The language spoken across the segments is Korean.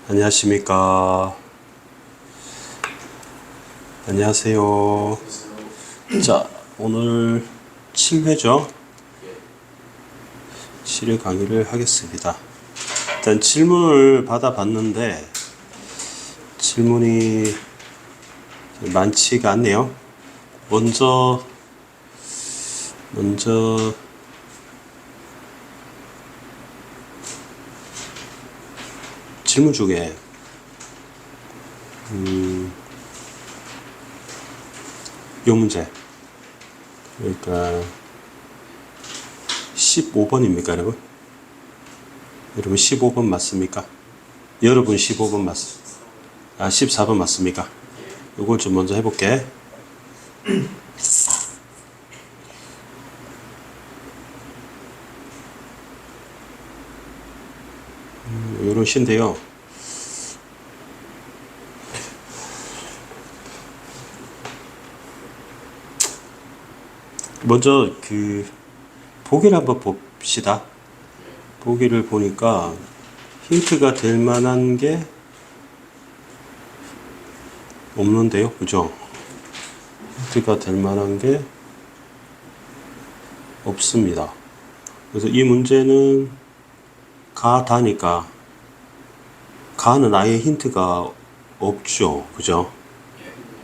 안녕하십니까. 안녕하세요. 자, 오늘 7회죠. 7회 강의를 하겠습니다. 일단 질문을 받아봤는데 질문이 많지가 않네요. 먼저 질문 중에 요 문제, 그러니까 15번입니까 여러분? 여러분 15번 맞습니까? 여러분 15번 14번 맞습니까? 이걸 좀 먼저 해볼게. 요런 시인데요. 먼저 보기를 한번 봅시다. 보기를 보니까 힌트가 될 만한 게 없는데요. 그죠? 힌트가 될 만한 게 없습니다. 그래서 이 문제는 가다니까 가는 아예 힌트가 없죠. 그죠?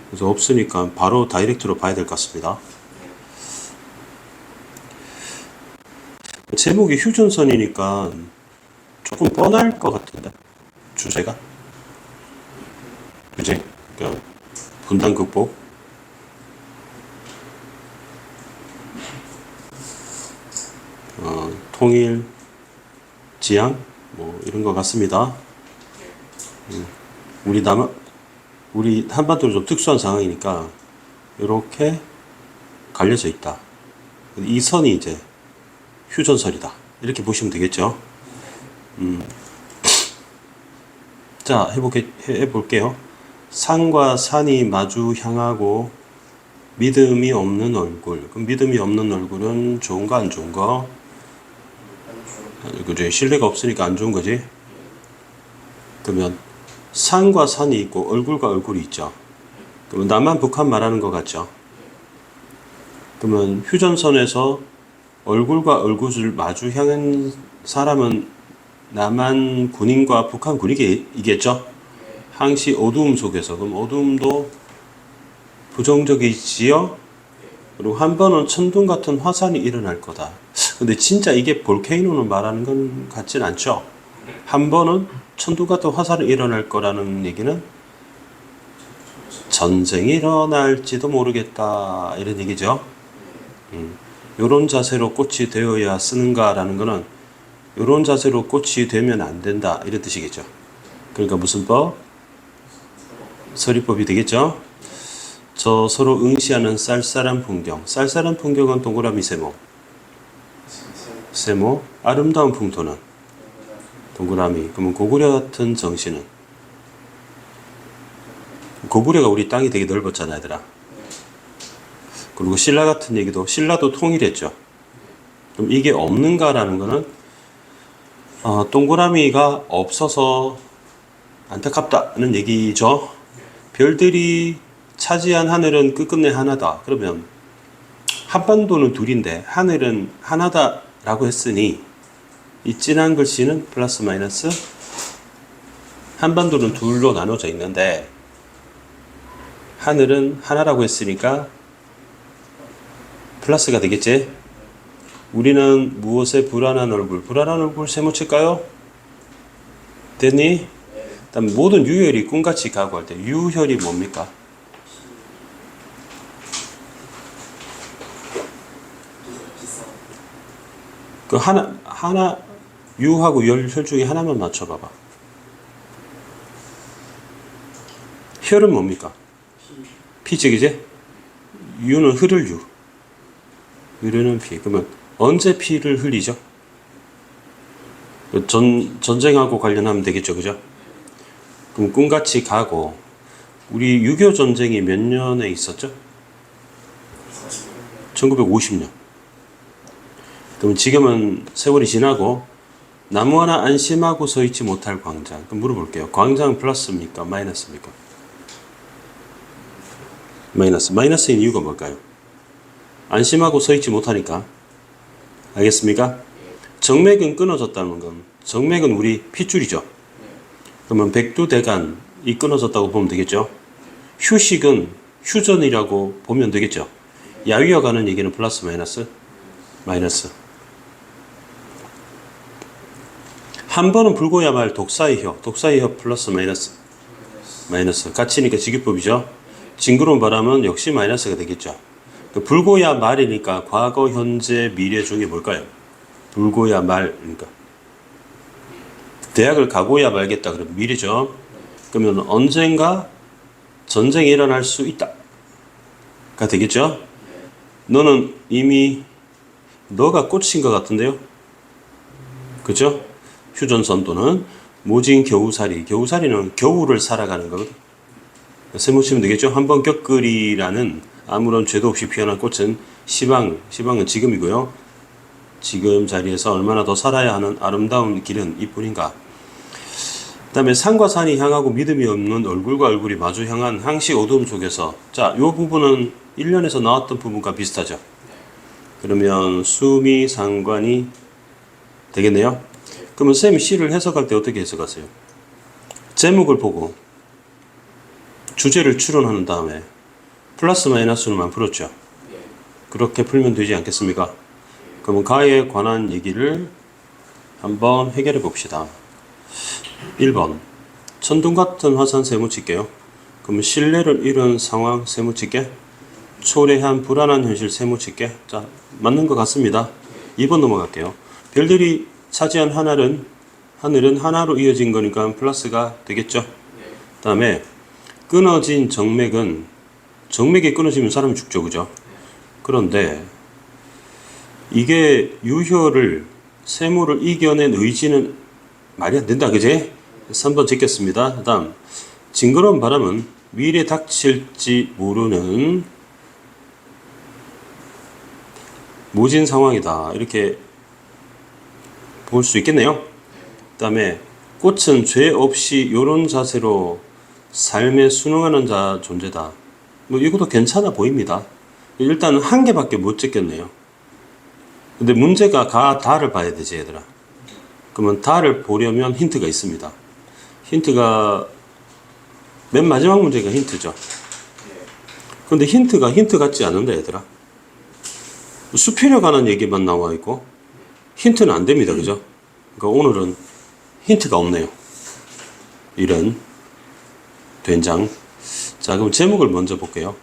그래서 없으니까 바로 다이렉트로 봐야 될 것 같습니다. 제목이 휴전선이니까 조금 뻔할 것 같은데, 주제가. 그지? 그러니까 분단 극복. 통일, 지향, 뭐 이런 것 같습니다. 우리 한반도는 좀 특수한 상황이니까 이렇게 갈려져 있다. 이 선이 이제 휴전선이다. 이렇게 보시면 되겠죠. 자, 해볼게요. 산과 산이 마주 향하고 믿음이 없는 얼굴. 그럼 믿음이 없는 얼굴은 좋은가 안 좋은가? 그지? 신뢰가 없으니까 안 좋은 거지. 그러면 산과 산이 있고 얼굴과 얼굴이 있죠. 그러면 남한 북한 말하는 것 같죠. 그러면 휴전선에서 얼굴과 얼굴을 마주 향한 사람은 남한 군인과 북한 군인이겠죠. 항시 어두움 속에서. 그럼 어두움도 부정적이지요. 그리고 한 번은 천둥 같은 화산이 일어날 거다. 근데 진짜 이게 볼케이노를 말하는 건 같진 않죠. 한 번은 천둥 같은 화산이 일어날 거라는 얘기는 전쟁이 일어날지도 모르겠다 이런 얘기죠. 요런 자세로 꽃이 되어야 쓰는가라는 거는 요런 자세로 꽃이 되면 안 된다 이런 뜻이겠죠. 그러니까 무슨 법? 서리법이 되겠죠. 저 서로 응시하는 쌀쌀한 풍경. 쌀쌀한 풍경은 동그라미 세모. 세모. 아름다운 풍토는 동그라미. 그러면 고구려 같은 정신은? 고구려가 우리 땅이 되게 넓었잖아 얘들아. 그리고 신라 같은 얘기도, 신라도 통일했죠. 그럼 이게 없는가라는 거는 동그라미가 없어서 안타깝다는 얘기죠. 별들이 차지한 하늘은 끝끝내 하나다. 그러면 한반도는 둘인데 하늘은 하나다라고 했으니 이 진한 글씨는 플러스 마이너스. 한반도는 둘로 나눠져 있는데 하늘은 하나라고 했으니까 플러스가 되겠지. 우리는 무엇에 불안한 얼굴 세모칠까요? 됐니? 그다음 모든 유혈이 꿈같이 가고 할 때 유혈이 뭡니까? 그 하나 유하고 혈 중에 하나만 맞춰봐봐. 혈은 뭡니까? 피직이지? 유는 흐를 유. 유는 피. 그러면 언제 피를 흘리죠? 전쟁하고 관련하면 되겠죠, 그죠? 그럼 꿈같이 가고, 우리 6.25 전쟁이 몇 년에 있었죠? 1950년. 그럼 지금은 세월이 지나고 나무 하나 안심하고 서 있지 못할 광장. 그럼 물어볼게요. 광장 플러스입니까? 마이너스입니까? 마이너스. 마이너스인 이유가 뭘까요? 안심하고 서 있지 못하니까. 알겠습니까? 정맥은 끊어졌다는 건, 정맥은 우리 핏줄이죠. 그러면 백두대간이 끊어졌다고 보면 되겠죠. 휴식은 휴전이라고 보면 되겠죠. 야위어 가는 얘기는 플러스 마이너스? 마이너스. 한 번은 불고야 말 독사의 혀. 독사의 혀 플러스 마이너스? 마이너스. 같이니까 직유법이죠. 징그러운 바람은 역시 마이너스가 되겠죠. 불고야 말이니까 과거, 현재, 미래 중에 뭘까요? 불고야 말이니까. 대학을 가고야 말겠다. 그러면 미래죠. 그러면 언젠가 전쟁이 일어날 수 있다. 가 되겠죠. 너는 이미 너가 꽂힌 것 같은데요. 그죠? 휴전선도는 모진 겨우살이. 겨우살이는 겨울을 살아가는 거거든. 세모치면 되겠죠. 한번 겪으리라는 아무런 죄도 없이 피어난 꽃은 시방. 시방은 지금이고요. 지금 자리에서 얼마나 더 살아야 하는 아름다운 길은 이뿐인가. 그 다음에 산과 산이 향하고 믿음이 없는 얼굴과 얼굴이 마주 향한 항시 어두움 속에서. 자, 이 부분은 1년에서 나왔던 부분과 비슷하죠. 그러면 수미 상관이 되겠네요. 그러면 쌤이 시를 해석할 때 어떻게 해석하세요? 제목을 보고 주제를 추론하는 다음에 플러스 마이너스로만 풀었죠. 그렇게 풀면 되지 않겠습니까? 그러면 가에 관한 얘기를 한번 해결해 봅시다. 1번 천둥 같은 화산 세모 칠게요. 그러면 신뢰를 잃은 상황 세모 칠게. 초래한 불안한 현실 세모 칠게. 자, 맞는 것 같습니다. 2번 넘어갈게요. 별들이 차지한 하늘은 하나로 이어진 거니까 플러스가 되겠죠. 그 다음에 끊어진 정맥은, 정맥이 끊어지면 사람이 죽죠. 그죠? 그런데 이게 유효를, 세모를 이겨낸 의지는 말이 안 된다. 그제? 3번 찍겠습니다. 그 다음 징그러운 바람은 미래 닥칠지 모르는 모진 상황이다. 이렇게 볼 수 있겠네요. 그 다음에 꽃은 죄 없이 요런 자세로 삶에 순응하는 자 존재다. 뭐 이것도 괜찮아 보입니다. 일단 한 개밖에 못 찍겠네요. 근데 문제가 가, 다를 봐야 되지 얘들아. 그러면 다를 보려면 힌트가 있습니다. 힌트가 맨 마지막 문제가 힌트죠. 근데 힌트가 힌트 같지 않은데 얘들아. 수필에 관한 얘기만 나와 있고 힌트는 안 됩니다. 그죠? 그러니까 오늘은 힌트가 없네요. 이런 된장. 자, 그럼 제목을 먼저 볼게요.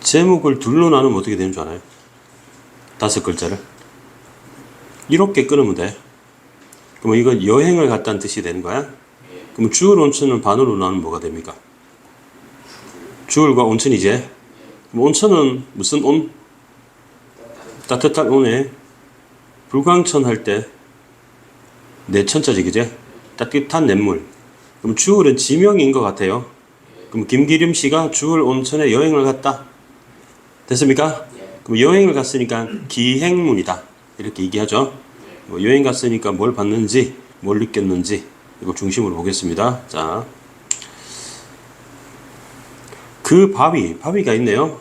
제목을 둘로 나누면 어떻게 되는 줄 알아요? 5글자를 이렇게 끊으면 돼. 그러면 이건 여행을 갔다는 뜻이 되는 거야. 그럼 주울 온천을 반으로 나누면 뭐가 됩니까? 주울과 온천이지. 그럼 온천은 무슨 온? 따뜻한 온에 불광천 할 때 내천자지. 그제? 따뜻한 냇물. 그럼 주울은 지명인 것 같아요. 그럼 김기림 씨가 주울 온천에 여행을 갔다. 됐습니까? 그럼 여행을 갔으니까 기행문이다. 이렇게 얘기하죠. 뭐 여행 갔으니까 뭘 봤는지, 뭘 느꼈는지, 이거 중심으로 보겠습니다. 자, 그 바위가 있네요.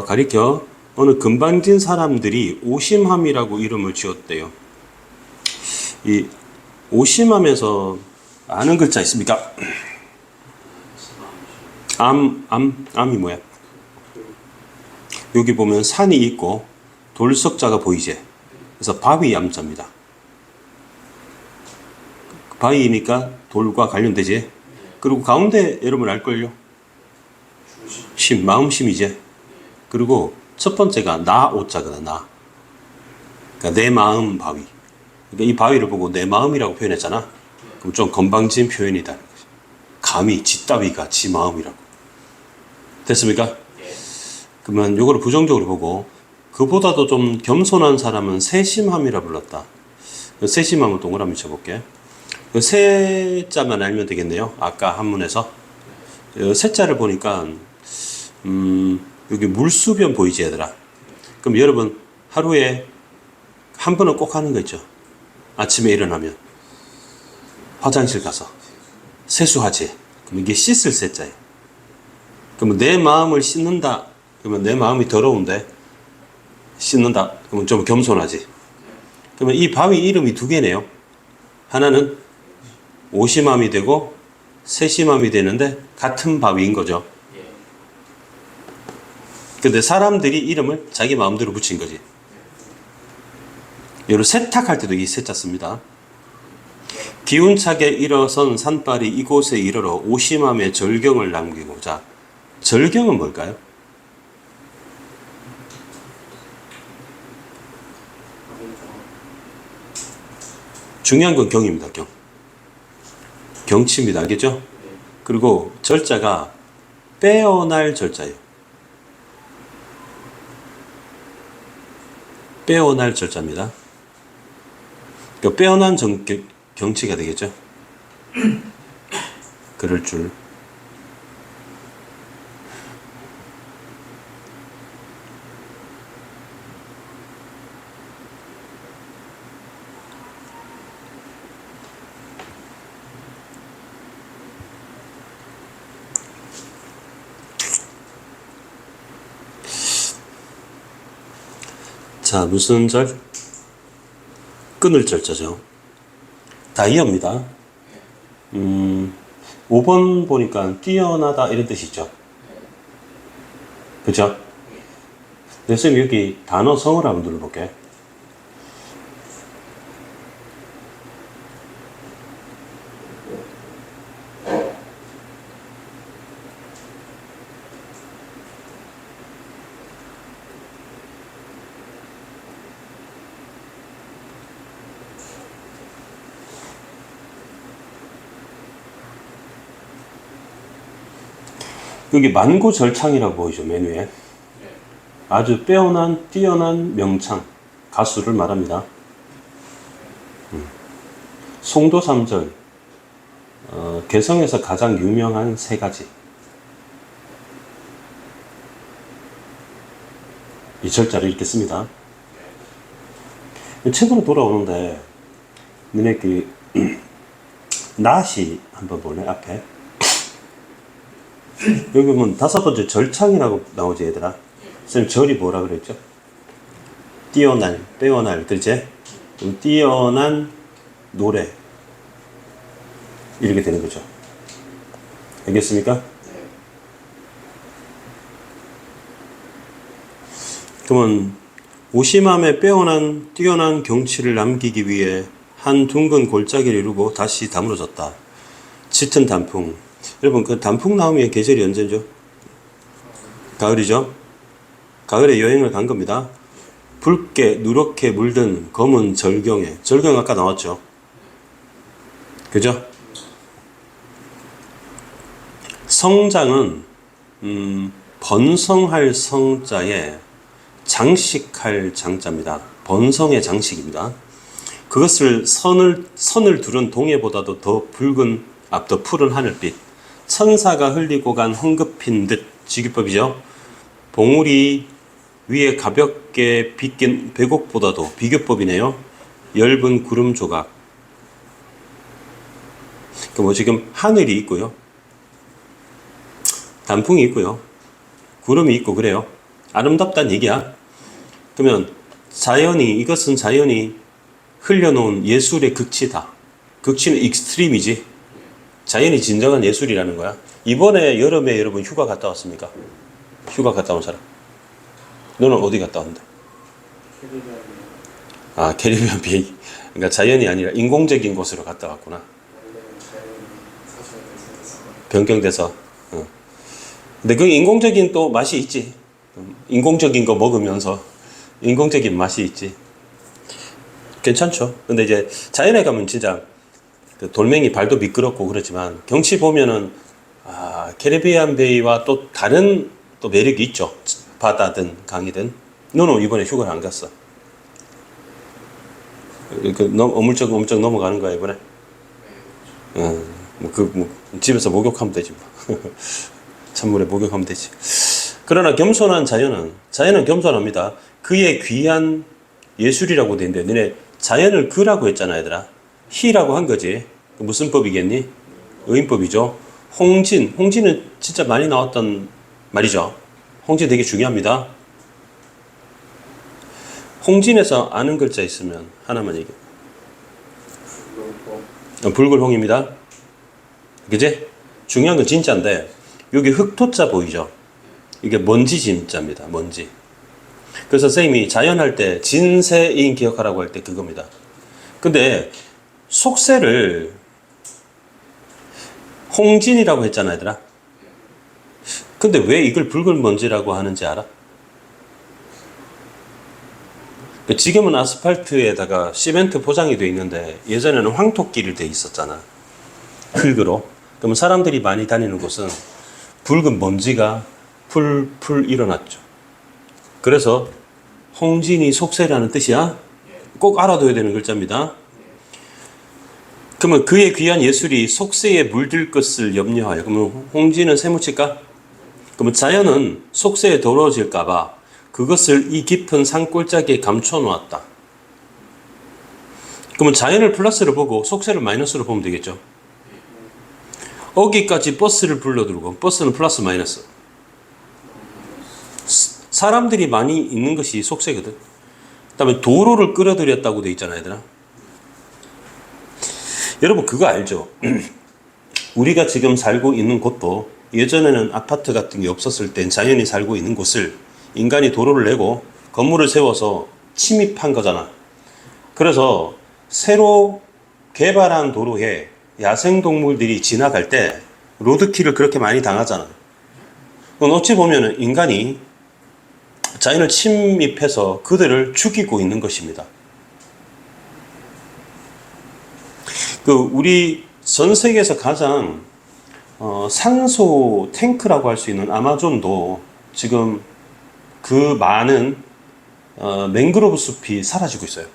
가리켜 어느 금방진 사람들이 오심함이라고 이름을 지었대요. 이 오심함에서 아는 글자 있습니까? 암이 뭐야? 여기 보면 산이 있고 돌석자가 보이지? 그래서 바위 암자입니다. 바위니까 돌과 관련되지? 그리고 가운데 여러분 알걸요? 심, 마음심이지? 그리고 첫 번째가 나 오자거든. 나. 그러니까 내 마음 바위. 그러니까 이 바위를 보고 내 마음이라고 표현했잖아. 그럼 좀 건방진 표현이다. 감히 지 따위가 지 마음이라고. 됐습니까? 그러면 요거를 부정적으로 보고 그보다도 좀 겸손한 사람은 세심함이라 불렀다. 세심함을 동그라미 쳐볼게. 세자만 알면 되겠네요. 아까 한문에서 세자를 보니까 여기 물수변 보이지 얘들아. 그럼 여러분 하루에 한 번은 꼭 하는 거 있죠. 아침에 일어나면 화장실 가서 세수하지. 그럼 이게 씻을 세자예요. 그러면 내 마음을 씻는다. 그러면 내 마음이 더러운데 씻는다. 그러면 좀 겸손하지. 그러면 이 바위 이름이 두 개네요. 하나는 오시맘이 되고 세시맘이 되는데 같은 바위인 거죠. 근데 사람들이 이름을 자기 마음대로 붙인 거지. 여러 세탁할 때도 이 세자 씁니다. 기운차게 일어선 산발이 이곳에 이르러 오시맘의 절경을 남기고. 자, 절경은 뭘까요? 중요한 건 경입니다. 경. 경치입니다. 알겠죠? 그리고 절자가 빼어날 절자예요. 빼어날 절자입니다. 그러니까 빼어난 경치가 되겠죠. 그럴 줄. 자, 무슨 절? 끊을 절자죠. 다이어입니다. 5번 보니까 뛰어나다 이런 뜻이 있죠. 그죠? 선생님 여기 단어 성을 한번 눌러볼게요. 여기 만고절창이라고 보이죠, 메뉴에. 아주 빼어난, 뛰어난 명창, 가수를 말합니다. 송도삼절, 개성에서 가장 유명한 세 가지. 이 절자를 읽겠습니다. 책으로 돌아오는데, 너네 그, 낫이 한번 보네, 앞에. 여기 보면 5번째 절창이라고 나오지, 얘들아. 선생님, 절이 뭐라 그랬죠? 뛰어난, 빼어날, 그렇지? 뛰어난 노래. 이렇게 되는 거죠. 알겠습니까? 그러면 오시맘에 빼어난, 뛰어난 경치를 남기기 위해 한 둥근 골짜기를 이루고 다시 다물어졌다. 짙은 단풍. 여러분, 그 단풍 나오면 계절이 언제죠? 가을이죠? 가을에 여행을 간 겁니다. 붉게 누렇게 물든 검은 절경에. 절경 아까 나왔죠? 그죠? 성장은 번성할 성자에 장식할 장자입니다. 번성의 장식입니다. 그것을 선을 두른 동해보다도 더 더 푸른 하늘빛. 천사가 흘리고 간 황급힌 듯. 지기법이죠. 봉우리 위에 가볍게 빗긴 배곡보다도 비교법이네요. 엷은 구름 조각. 뭐 지금 하늘이 있고요. 단풍이 있고요. 구름이 있고 그래요. 아름답다는 얘기야. 그러면 이것은 자연이 흘려놓은 예술의 극치다. 극치는 익스트림이지. 자연이 진정한 예술이라는 거야. 이번에 여름에 여러분 휴가 갔다 왔습니까? 휴가 갔다 온 사람? 너는 어디 갔다 왔는데? 아, 캐리비안 베이. 그러니까 자연이 아니라 인공적인 곳으로 갔다 왔구나. 변경돼서. 근데 그 인공적인 또 맛이 있지. 인공적인 거 먹으면서 인공적인 맛이 있지. 괜찮죠. 근데 이제 자연에 가면 진짜 그 돌멩이 발도 미끄럽고 그렇지만 경치 보면은 캐리비안 베이와 또 다른 또 매력이 있죠. 바다든 강이든. 너는 이번에 휴가를 안 갔어. 어물쩍 넘어가는 거야 이번에. 집에서 목욕하면 되지 뭐. 찬물에 목욕하면 되지. 그러나 겸손한 자연은 겸손합니다. 그의 귀한 예술이라고 돼 있는데 너네 자연을 그라고 했잖아 얘들아. 희라고 한 거지. 무슨 법이겠니? 의인법이죠. 홍진은 진짜 많이 나왔던 말이죠. 홍진 되게 중요합니다. 홍진에서 아는 글자 있으면 하나만 얘기해. 불굴홍입니다. 그지? 중요한 건 진짜인데 여기 흑토자 보이죠? 이게 먼지 진자입니다. 먼지. 그래서 선생님이 자연할 때 진세인 기억하라고 할 때 그겁니다. 근데 속세를 홍진이라고 했잖아 얘들아. 근데 왜 이걸 붉은 먼지라고 하는지 알아? 지금은 아스팔트에다가 시멘트 포장이 돼 있는데 예전에는 황토끼를 돼 있었잖아. 흙으로. 그러면 사람들이 많이 다니는 곳은 붉은 먼지가 풀풀 일어났죠. 그래서 홍진이 속세라는 뜻이야. 꼭 알아둬야 되는 글자입니다. 그러면 그의 귀한 예술이 속세에 물들 것을 염려하여. 그러면 홍진은 세무칠까? 그러면 자연은 속세에 더러워질까봐 그것을 이 깊은 산골짜기에 감춰 놓았다. 그러면 자연을 플러스로 보고 속세를 마이너스로 보면 되겠죠. 어기까지 버스를 불러들고 버스는 플러스 마이너스. 사람들이 많이 있는 것이 속세거든. 그 다음에 도로를 끌어들였다고 돼 있잖아요 얘들아. 여러분 그거 알죠? 우리가 지금 살고 있는 곳도 예전에는 아파트 같은 게 없었을 땐 자연이 살고 있는 곳을 인간이 도로를 내고 건물을 세워서 침입한 거잖아. 그래서 새로 개발한 도로에 야생동물들이 지나갈 때 로드킬을 그렇게 많이 당하잖아. 어찌 보면 인간이 자연을 침입해서 그들을 죽이고 있는 것입니다. 우리 전 세계에서 가장 산소 탱크라고 할 수 있는 아마존도 지금 그 많은 맹그로브 숲이 사라지고 있어요.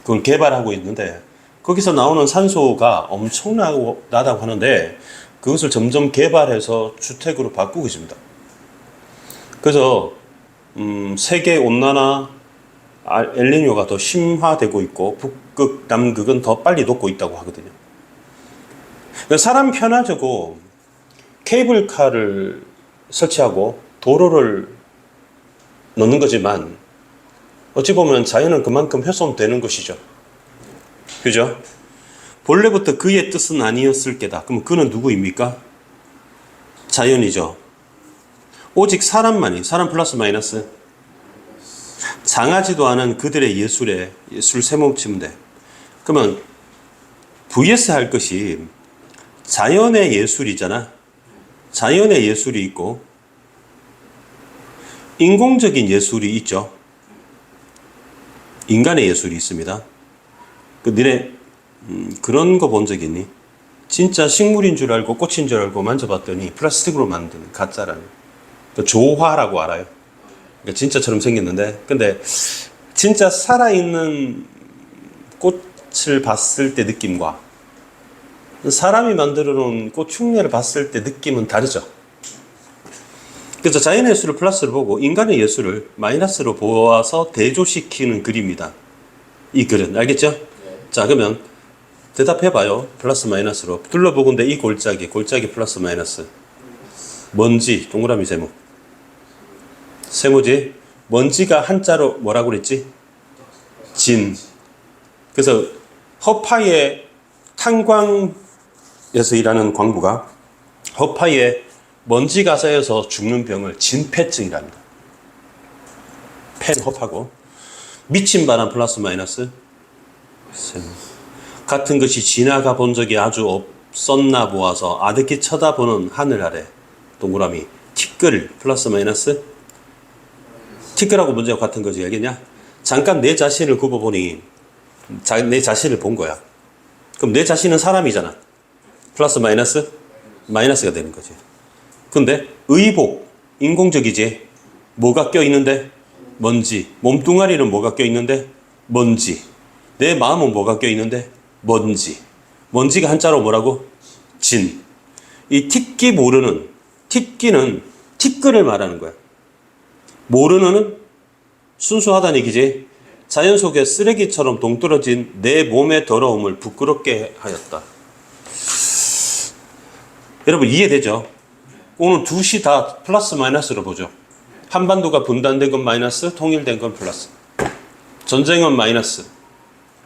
그걸 개발하고 있는데 거기서 나오는 산소가 엄청나다고 하는데 그것을 점점 개발해서 주택으로 바꾸고 있습니다. 그래서 세계 온난화 엘니뇨가 더 심화되고 있고 북극, 남극은 더 빨리 녹고 있다고 하거든요. 사람 편하자고 케이블카를 설치하고 도로를 놓는 거지만 어찌 보면 자연은 그만큼 훼손되는 것이죠. 그죠? 본래부터 그의 뜻은 아니었을 게다. 그럼 그는 누구입니까? 자연이죠. 오직 사람만이, 사람 플러스 마이너스 장하지도 않은 그들의 예술 세뭉치면 돼. 그러면 vs 할 것이 자연의 예술이잖아. 자연의 예술이 있고 인공적인 예술이 있죠. 인간의 예술이 있습니다. 니네 그런 거 본 적 있니? 진짜 식물인 줄 알고 꽃인 줄 알고 만져봤더니 플라스틱으로 만든 가짜라는 조화라고 알아요. 그러니까 진짜처럼 생겼는데 근데 진짜 살아있는 꽃을 봤을 때 느낌과 사람이 만들어 놓은 꽃 흉내를 봤을 때 느낌은 다르죠. 그래서 자연의 예술을 플러스로 보고 인간의 예술을 마이너스로 보아서 대조시키는 글입니다. 이 글은 알겠죠? 네. 자 그러면 대답해봐요. 플러스 마이너스로 둘러보건대 이 골짜기 플러스 마이너스 먼지 동그라미 세모지 먼지가 한자로 뭐라고 그랬지? 진. 그래서 허파의 탄광에서 일하는 광부가 허파에 먼지가 쌓여서 죽는 병을 진폐증이랍니다. 펜 허파고 미친 바람 플러스 마이너스 세모. 같은 것이 지나가 본 적이 아주 없었나 보아서 아득히 쳐다보는 하늘 아래 동그라미 티끌 플러스 마이너스 티끌하고 문제가 같은 거지. 알겠냐? 잠깐 내 자신을 굽어보니 내 자신을 본 거야. 그럼 내 자신은 사람이잖아. 플러스 마이너스 마이너스가 되는 거지. 근데 의복 인공적이지. 뭐가 껴있는데? 먼지. 몸뚱아리는 뭐가 껴있는데? 먼지. 내 마음은 뭐가 껴있는데? 먼지. 먼지가 한자로 뭐라고? 진. 이 티끼 모르는 티끼는 티끌을 말하는 거야. 모르는은 순수하다는 얘기지. 자연 속에 쓰레기처럼 동떨어진 내 몸의 더러움을 부끄럽게 하였다. 여러분 이해되죠? 오늘 둘이 다 플러스 마이너스로 보죠. 한반도가 분단된 건 마이너스, 통일된 건 플러스. 전쟁은 마이너스,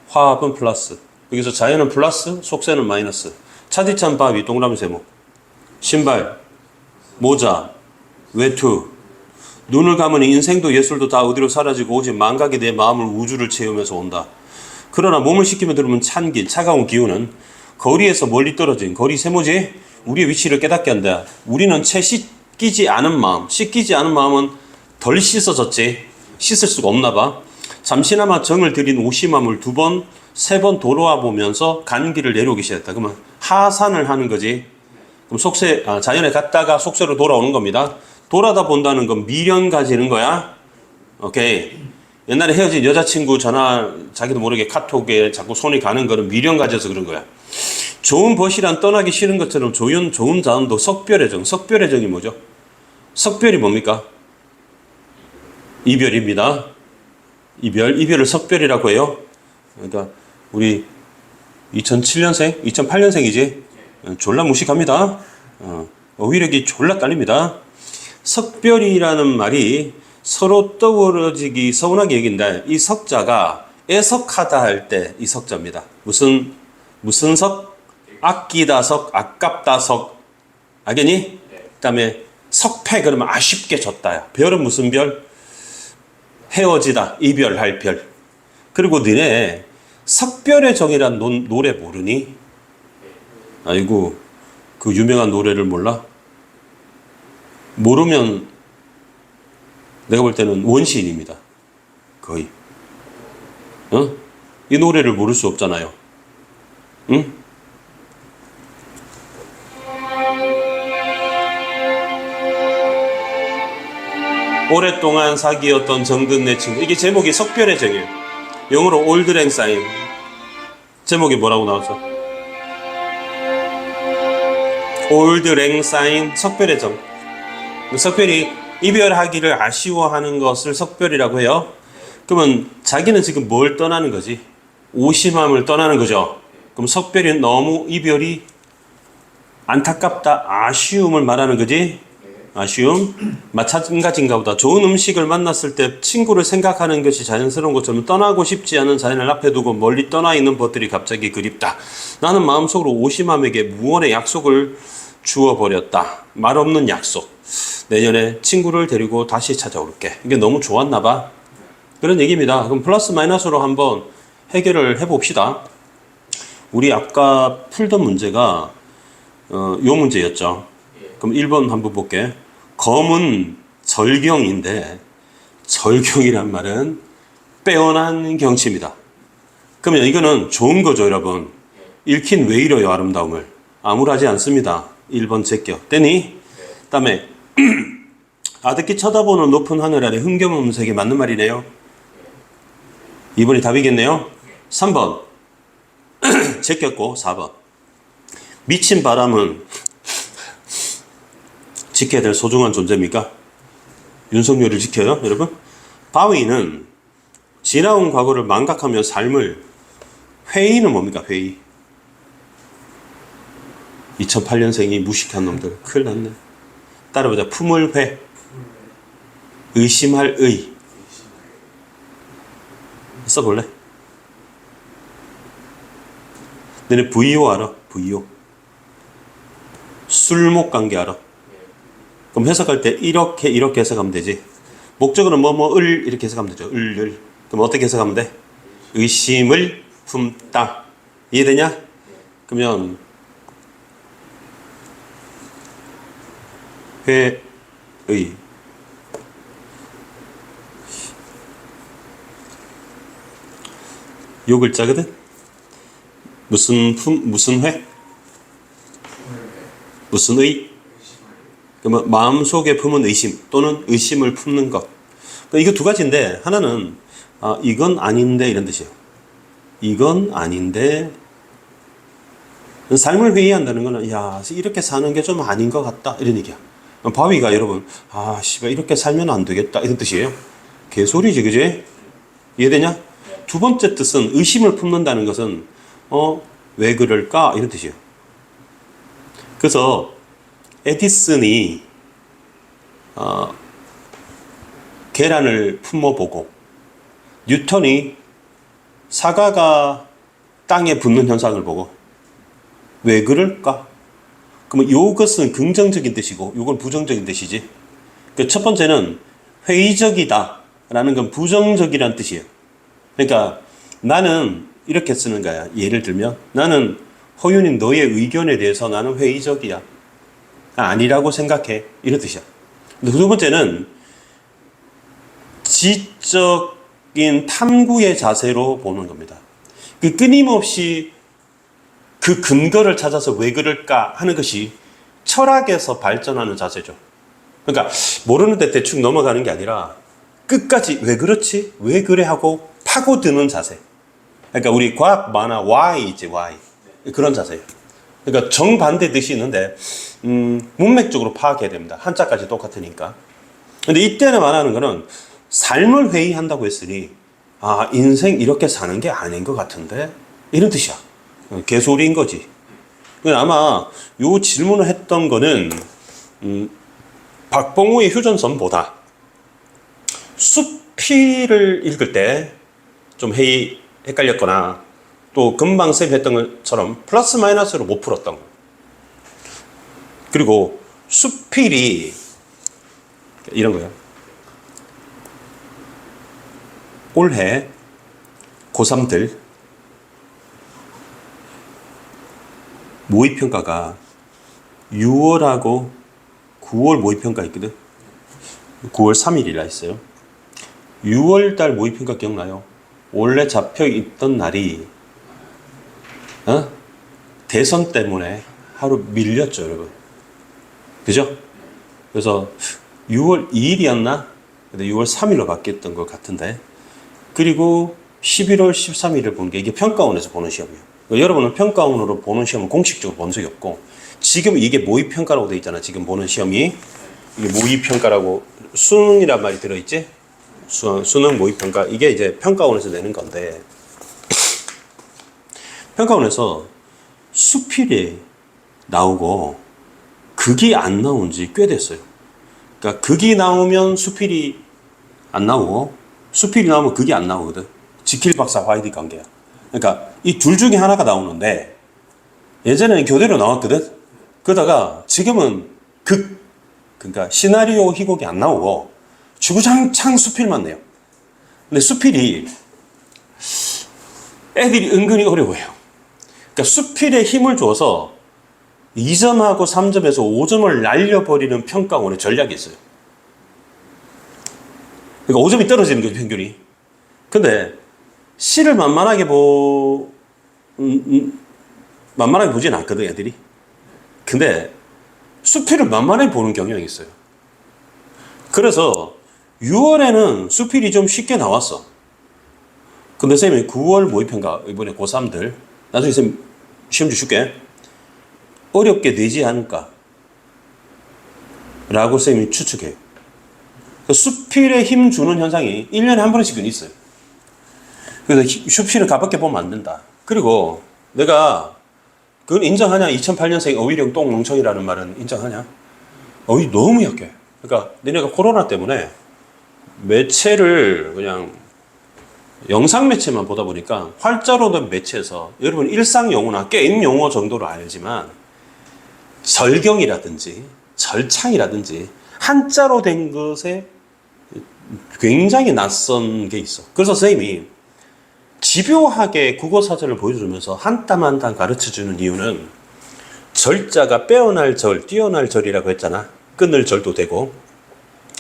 화합은 플러스. 여기서 자연은 플러스, 속세는 마이너스. 차디찬 바위, 동그라미 세모. 신발, 모자, 외투. 눈을 감으니 인생도 예술도 다 어디로 사라지고 오직 망각이 내 마음을 우주를 채우면서 온다. 그러나 몸을 식히며 들으면 찬 길, 차가운 기운은 거리에서 멀리 떨어진 거리 세모지 우리의 위치를 깨닫게 한다. 우리는 채 씻기지 않은 마음은 덜 씻어졌지. 씻을 수가 없나 봐. 잠시나마 정을 들인 오심함을 2번, 3번 돌아와 보면서 간 길을 내려오기 시작했다. 그러면 하산을 하는 거지. 그럼 속세, 자연에 갔다가 속세로 돌아오는 겁니다. 돌아다 본다는 건 미련 가지는 거야. 오케이. 옛날에 헤어진 여자친구 전화 자기도 모르게 카톡에 자꾸 손이 가는 거는 미련 가져서 그런 거야. 좋은 벗이란 떠나기 싫은 것처럼 좋은 자원도 석별의 정. 석별의 정이 뭐죠? 석별이 뭡니까? 이별입니다. 이별을 석별이라고 해요. 그러니까 우리 2007년생, 2008년생이지. 졸라 무식합니다. 어휘력이 졸라 딸립니다. 석별이라는 말이 서로 떠오르지기 서운하게 여긴다. 이 석자가 애석하다 할 때 이 석자입니다. 무슨 석? 아끼다 석, 아깝다 석. 알겠니? 그 다음에 석패 그러면 아쉽게 졌다야. 별은 무슨 별? 헤어지다, 이별할 별. 그리고 너네 석별의 정이란 노래 모르니? 아이고, 그 유명한 노래를 몰라? 모르면 내가 볼 때는 원시인입니다. 거의. 이 노래를 모를 수 없잖아요. 응? 오랫동안 사귀었던 정든 내 친구. 이게 제목이 석별의 정이에요. 영어로 Old Lang Syne. 제목이 뭐라고 나왔어? Old Lang Syne, 석별의 정. 석별이 이별하기를 아쉬워하는 것을 석별이라고 해요. 그러면 자기는 지금 뭘 떠나는 거지? 오심함을 떠나는 거죠. 그럼 석별이 너무 이별이 안타깝다, 아쉬움을 말하는 거지. 아쉬움. 마찬가지인가 보다. 좋은 음식을 만났을 때 친구를 생각하는 것이 자연스러운 것처럼 떠나고 싶지 않은 자연을 앞에 두고 멀리 떠나 있는 것들이 갑자기 그립다. 나는 마음속으로 오심함에게 무언의 약속을 주어버렸다. 말 없는 약속. 내년에 친구를 데리고 다시 찾아올게. 이게 너무 좋았나 봐. 그런 얘기입니다. 그럼 플러스 마이너스로 한번 해결을 해봅시다. 우리 아까 풀던 문제가 요 문제였죠. 그럼 1번 한번 볼게. 검은 절경인데 절경이란 말은 빼어난 경치입니다. 그러면 이거는 좋은 거죠, 여러분. 읽긴 왜 이래요, 아름다움을. 암울하지 않습니다. 1번 제껴. 떼니? 그 다음에 아득히 쳐다보는 높은 하늘 아래 흥겨운 색이 맞는 말이네요. 2번이 답이겠네요. 3번 제꼈고 4번 미친 바람은 지켜야 될 소중한 존재입니까? 윤석열을 지켜요, 여러분? 바위는 지나온 과거를 망각하며 삶을. 회의는 뭡니까? 회의. 2008년생이 무식한 놈들 큰일 났네. 따라보자. 품을 회, 의심할 의. 써볼래? 너네 VO 알아? VO. 술목관계 알아? 그럼 해석할 때 이렇게 해석하면 되지. 목적어는 뭐뭐을 이렇게 해석하면 되죠. 을. 그럼 어떻게 해석하면 돼? 의심을 품다. 이해되냐? 그러면 회의. 요 글자거든? 무슨 회? 무슨 의? 그러면 마음속에 품은 의심 또는 의심을 품는 것. 이거 두 가지인데 하나는 이건 아닌데 이런 뜻이에요. 이건 아닌데. 삶을 회의한다는 거는 야, 이렇게 사는 게 좀 아닌 것 같다 이런 얘기야. 바위가 여러분 씨발 이렇게 살면 안 되겠다 이런 뜻이에요. 개소리지, 그지? 이해되냐? 두 번째 뜻은 의심을 품는다는 것은 왜 그럴까? 이런 뜻이에요. 그래서 에디슨이 계란을 품어보고 뉴턴이 사과가 땅에 붙는 현상을 보고 왜 그럴까? 그러면 이것은 긍정적인 뜻이고 이건 부정적인 뜻이지. 첫 번째는 회의적이다 라는 건 부정적이라는 뜻이에요. 그러니까 나는 이렇게 쓰는 거야. 예를 들면 나는 허윤인 너의 의견에 대해서 나는 회의적이야. 아니라고 생각해. 이런 뜻이야. 두 번째는 지적인 탐구의 자세로 보는 겁니다. 그 끊임없이 그 근거를 찾아서 왜 그럴까 하는 것이 철학에서 발전하는 자세죠. 그러니까 모르는데 대충 넘어가는 게 아니라 끝까지 왜 그렇지? 왜 그래? 하고 파고드는 자세. 그러니까 우리 과학 만화 why 있지, why. 그런 자세예요. 그러니까 정반대 뜻이 있는데 문맥적으로 파악해야 됩니다. 한자까지 똑같으니까. 근데 이때는 말하는 거는 삶을 회의한다고 했으니 인생 이렇게 사는 게 아닌 것 같은데 이런 뜻이야. 개소리인 거지. 아마 요 질문을 했던 거는 박봉우의 휴전선보다 수필을 읽을 때 좀 헷갈렸거나 또 금방 쌤이 했던 것처럼 플러스 마이너스로 못 풀었던 거. 그리고 수필이 이런 거예요. 올해 고3들 모의평가가 6월하고 9월 모의평가 있거든. 9월 3일이라 했어요. 6월달 모의평가 기억나요? 원래 잡혀있던 날이 대선 때문에 하루 밀렸죠, 여러분. 그죠? 그래서 6월 2일이었나? 근데 6월 3일로 바뀌었던 것 같은데. 그리고 11월 13일을 본 게 이게 평가원에서 보는 시험이에요. 여러분은 평가원으로 보는 시험은 공식적으로 본 적이 없고, 지금 이게 모의평가라고 되어 있잖아. 지금 보는 시험이. 이게 모의평가라고 수능이란 말이 들어있지? 수능 모의평가. 이게 이제 평가원에서 내는 건데, 평가원에서 수필이 나오고 극이 안 나온 지 꽤 됐어요. 그러니까 극이 나오면 수필이 안 나오고 수필이 나오면 극이 안 나오거든. 지킬 박사 화이트 관계야. 그러니까 이 둘 중에 하나가 나오는데 예전에는 교대로 나왔거든. 그러다가 지금은 그러니까 시나리오 희곡이 안 나오고 주구장창 수필만 내요. 근데 수필이 애들이 은근히 어려워요. 그러니까 수필에 힘을 줘서 2점하고 3점에서 5점을 날려버리는 평가원의 전략이 있어요. 그러니까 5점이 떨어지는 거죠, 평균이. 근데 시를 만만하게 보진 않거든, 애들이. 근데 수필을 만만하게 보는 경향이 있어요. 그래서 6월에는 수필이 좀 쉽게 나왔어. 근데 쌤이 9월 모의평가, 이번에 고3들, 나중에 쌤 시험지 줄게. 어렵게 되지 않을까? 라고 쌤이 추측해요. 수필에 힘 주는 현상이 1년에 한 번씩은 있어요. 그래서 수필을 가볍게 보면 안 된다. 그리고 내가 그건 인정하냐? 2008년생 어휘력 똥멍청이라는 말은 인정하냐? 어휘 너무 약해. 그러니까 너네가 코로나 때문에 매체를 그냥 영상 매체만 보다 보니까 활자로 된 매체에서 여러분 일상 용어나 게임 용어 정도로 알지만 절경이라든지 절창이라든지 한자로 된 것에 굉장히 낯선 게 있어. 그래서 선생님이 집요하게 국어사전을 보여주면서 한 땀 한 땀 가르쳐주는 이유는 절자가 빼어날 절, 뛰어날 절이라고 했잖아. 끊을 절도 되고.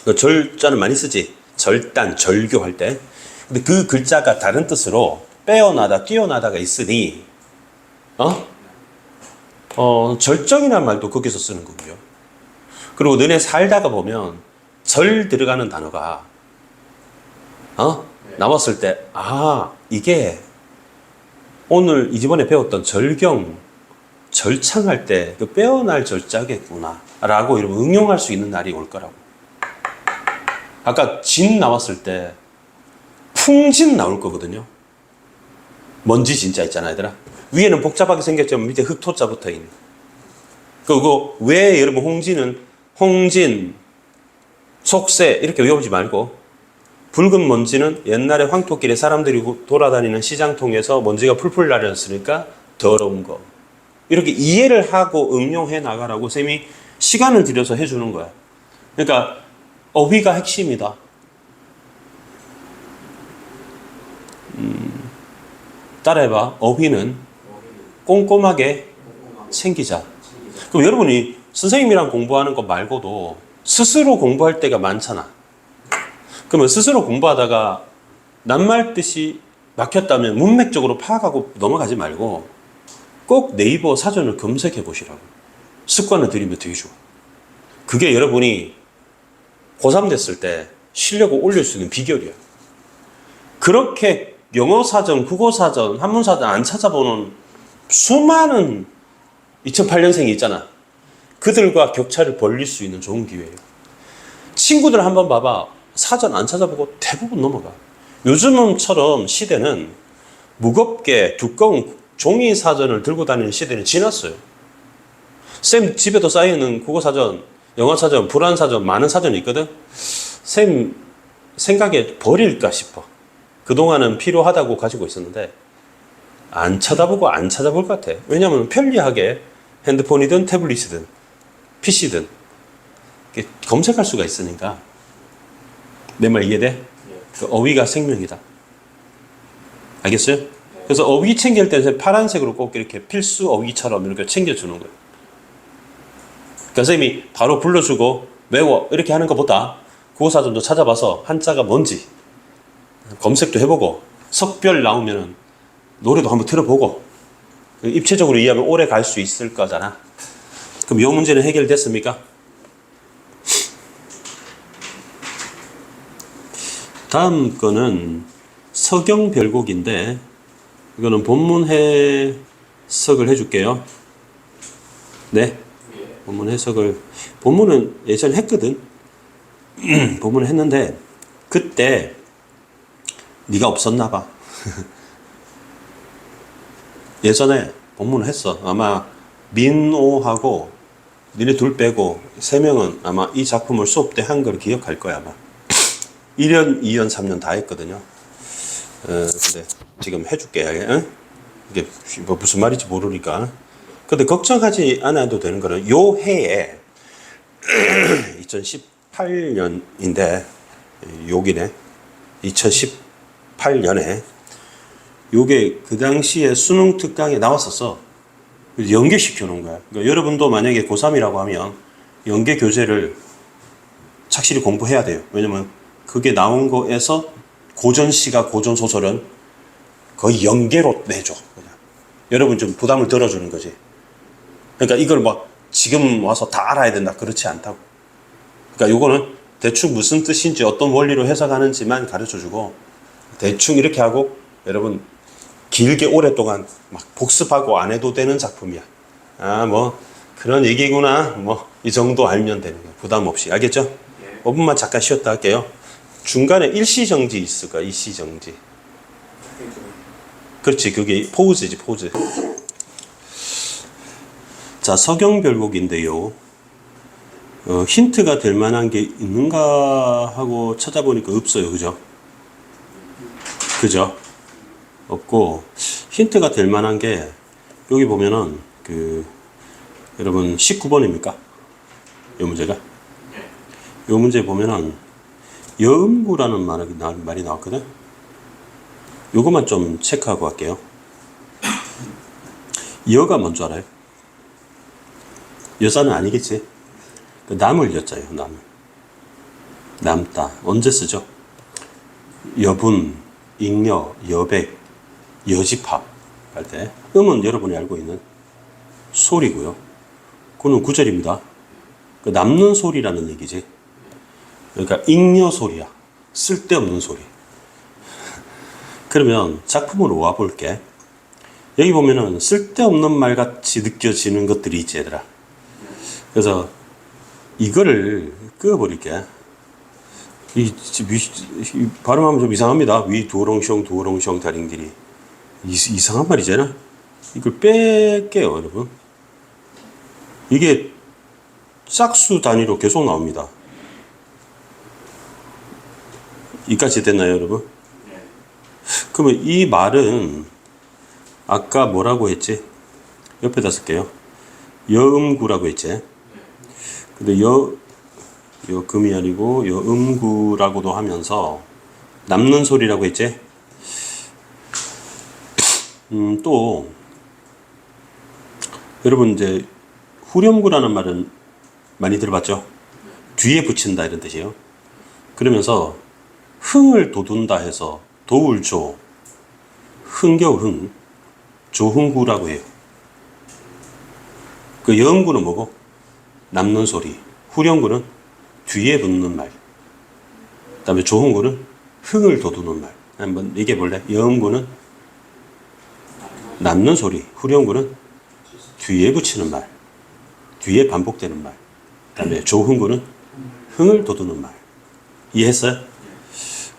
그 절자는 많이 쓰지. 절단, 절교할 때. 근데 그 글자가 다른 뜻으로 빼어나다, 뛰어나다가 있으니 절정이라는 말도 거기서 쓰는 거고요. 그리고 너네 살다가 보면 절 들어가는 단어가 나왔을 때 이게 오늘 이번에 배웠던 절경, 절창할 때 그 빼어날 절자겠구나 라고 이러면 응용할 수 있는 날이 올 거라고. 아까 진 나왔을 때 풍진 나올 거거든요. 먼지 진짜 있잖아, 얘들아. 위에는 복잡하게 생겼지만 밑에 흑토자 붙어 있는. 그리고 왜 여러분 홍진은 홍진, 속세 이렇게 외우지 말고 붉은 먼지는 옛날에 황토길에 사람들이 돌아다니는 시장통에서 먼지가 풀풀 날렸으니까 더러운 거. 이렇게 이해를 하고 응용해 나가라고 쌤이 시간을 들여서 해주는 거야. 그러니까 어휘가 핵심이다. 따라해봐. 어휘는 꼼꼼하게 챙기자. 그럼 여러분이 선생님이랑 공부하는 것 말고도 스스로 공부할 때가 많잖아. 그러면 스스로 공부하다가 낱말 뜻이 막혔다면 문맥적으로 파악하고 넘어가지 말고 꼭 네이버 사전을 검색해 보시라고. 습관을 들이면 되게 좋아. 그게 여러분이 고3 됐을 때 실력을 올릴 수 있는 비결이야. 그렇게 영어 사전, 국어 사전, 한문 사전 안 찾아보는 수많은 2008년생이 있잖아. 그들과 격차를 벌릴 수 있는 좋은 기회예요. 친구들 한번 봐봐. 사전 안 찾아보고 대부분 넘어가. 요즘처럼 시대는 무겁게 두꺼운 종이 사전을 들고 다니는 시대는 지났어요. 쌤 집에도 쌓여있는 국어 사전, 영어 사전, 불안 사전, 많은 사전이 있거든. 쌤 생각에 버릴까 싶어. 그동안은 필요하다고 가지고 있었는데 안 쳐다보고 안 찾아볼 것 같아. 왜냐하면 편리하게 핸드폰이든 태블릿이든 PC든 검색할 수가 있으니까. 내 말 이해돼? 그 어휘가 생명이다. 알겠어요? 그래서 어휘 챙길 때 파란색으로 꼭 이렇게 필수 어휘처럼 이렇게 챙겨주는 거예요. 그러니까 선생님이 바로 불러주고 외워 이렇게 하는 것보다 국어사전도 찾아봐서 한자가 뭔지 검색도 해보고 석별 나오면 노래도 한번 들어보고 입체적으로 이해하면 오래 갈 수 있을 거잖아. 그럼 이 문제는 해결됐습니까? 다음 거는 서경별곡인데 이거는 본문 해석을 해줄게요. 네, 본문 해석을. 본문은 예전에 했거든. 본문을 했는데 그때 네가 없었나 봐. 예전에 본문을 했어. 아마 민호하고 니네 둘 빼고 3명은 아마 이 작품을 수업 때 한 걸 기억할 거야 아마. 1년, 2년, 3년 다 했거든요. 근데 지금 해줄게. 이게 뭐 무슨 말인지 모르니까. 근데 걱정하지 않아도 되는 거는 요 해에 2018년인데 여기네. 2018년에 요게 그 당시에 수능 특강에 나왔었어. 연계시켜 놓은 거야. 그러니까 여러분도 만약에 고3이라고 하면 연계 교재를 착실히 공부해야 돼요. 왜냐면 그게 나온 거에서 고전시가 고전 소설은 거의 연계로 내줘. 그냥. 여러분 좀 부담을 덜어주는 거지. 그러니까 이걸 막 지금 와서 다 알아야 된다. 그렇지 않다고. 그러니까 요거는 대충 무슨 뜻인지 어떤 원리로 해석하는지만 가르쳐주고 대충 이렇게 하고 여러분 길게 오랫동안 막 복습하고 안 해도 되는 작품이야. 아, 뭐 그런 얘기구나. 뭐 이 정도 알면 되는 거야. 부담 없이. 알겠죠? 5분만 잠깐 쉬었다 할게요. 중간에 일시정지 있을 거야. 일시정지. 그렇지. 그게 포즈지. 포즈. 자, 서경별곡인데요. 힌트가 될 만한 게 있는가 하고 찾아보니까 없어요. 그죠? 그죠? 없고 힌트가 될 만한 게 여기 보면은 여러분 19번입니까? 이 문제가? 이 문제 보면은 여음부라는 말이 나왔거든. 요것만 좀 체크하고 갈게요. 여가 뭔 줄 알아요? 여자는 아니겠지? 남을 여자예요. 남을. 남다. 언제 쓰죠? 여분, 잉여, 여백, 여집합 할 때. 음은 여러분이 알고 있는 소리고요. 그는 구절입니다. 남는 소리라는 얘기지. 그러니까 잉여 소리야. 쓸데없는 소리. 그러면 작품으로 와볼게. 여기 보면은 쓸데없는 말 같이 느껴지는 것들이 있지, 얘들아. 그래서 이거를 끄어버릴게. 이 발음하면 좀 이상합니다. 위 도롱숑 도롱숑 다링들이. 이상한 말이잖아. 이걸 뺄게요, 여러분. 이게 짝수 단위로 계속 나옵니다. 이까지 됐나요, 여러분? 그러면 이 말은 아까 뭐라고 했지? 옆에다 쓸게요. 여음구라고 했지. 근데 금이 아니고 여음구라고도 하면서 남는 소리라고 했지. 또 여러분 이제 후렴구라는 말은 많이 들어봤죠? 뒤에 붙인다 이런 뜻이에요. 그러면서 흥을 돋운다 해서 도울조, 흥겨흥, 조흥구라고 해요. 그 여음구는 뭐고? 남는 소리. 후렴구는 뒤에 붙는 말. 그 다음에 조흥구는 흥을 돋우는 말. 한번 얘기해 볼래? 여음구는 남는 소리. 후렴구는 뒤에 붙이는 말. 뒤에 반복되는 말. 그 다음에 조흥구는 흥을 돋우는 말. 이해했어요?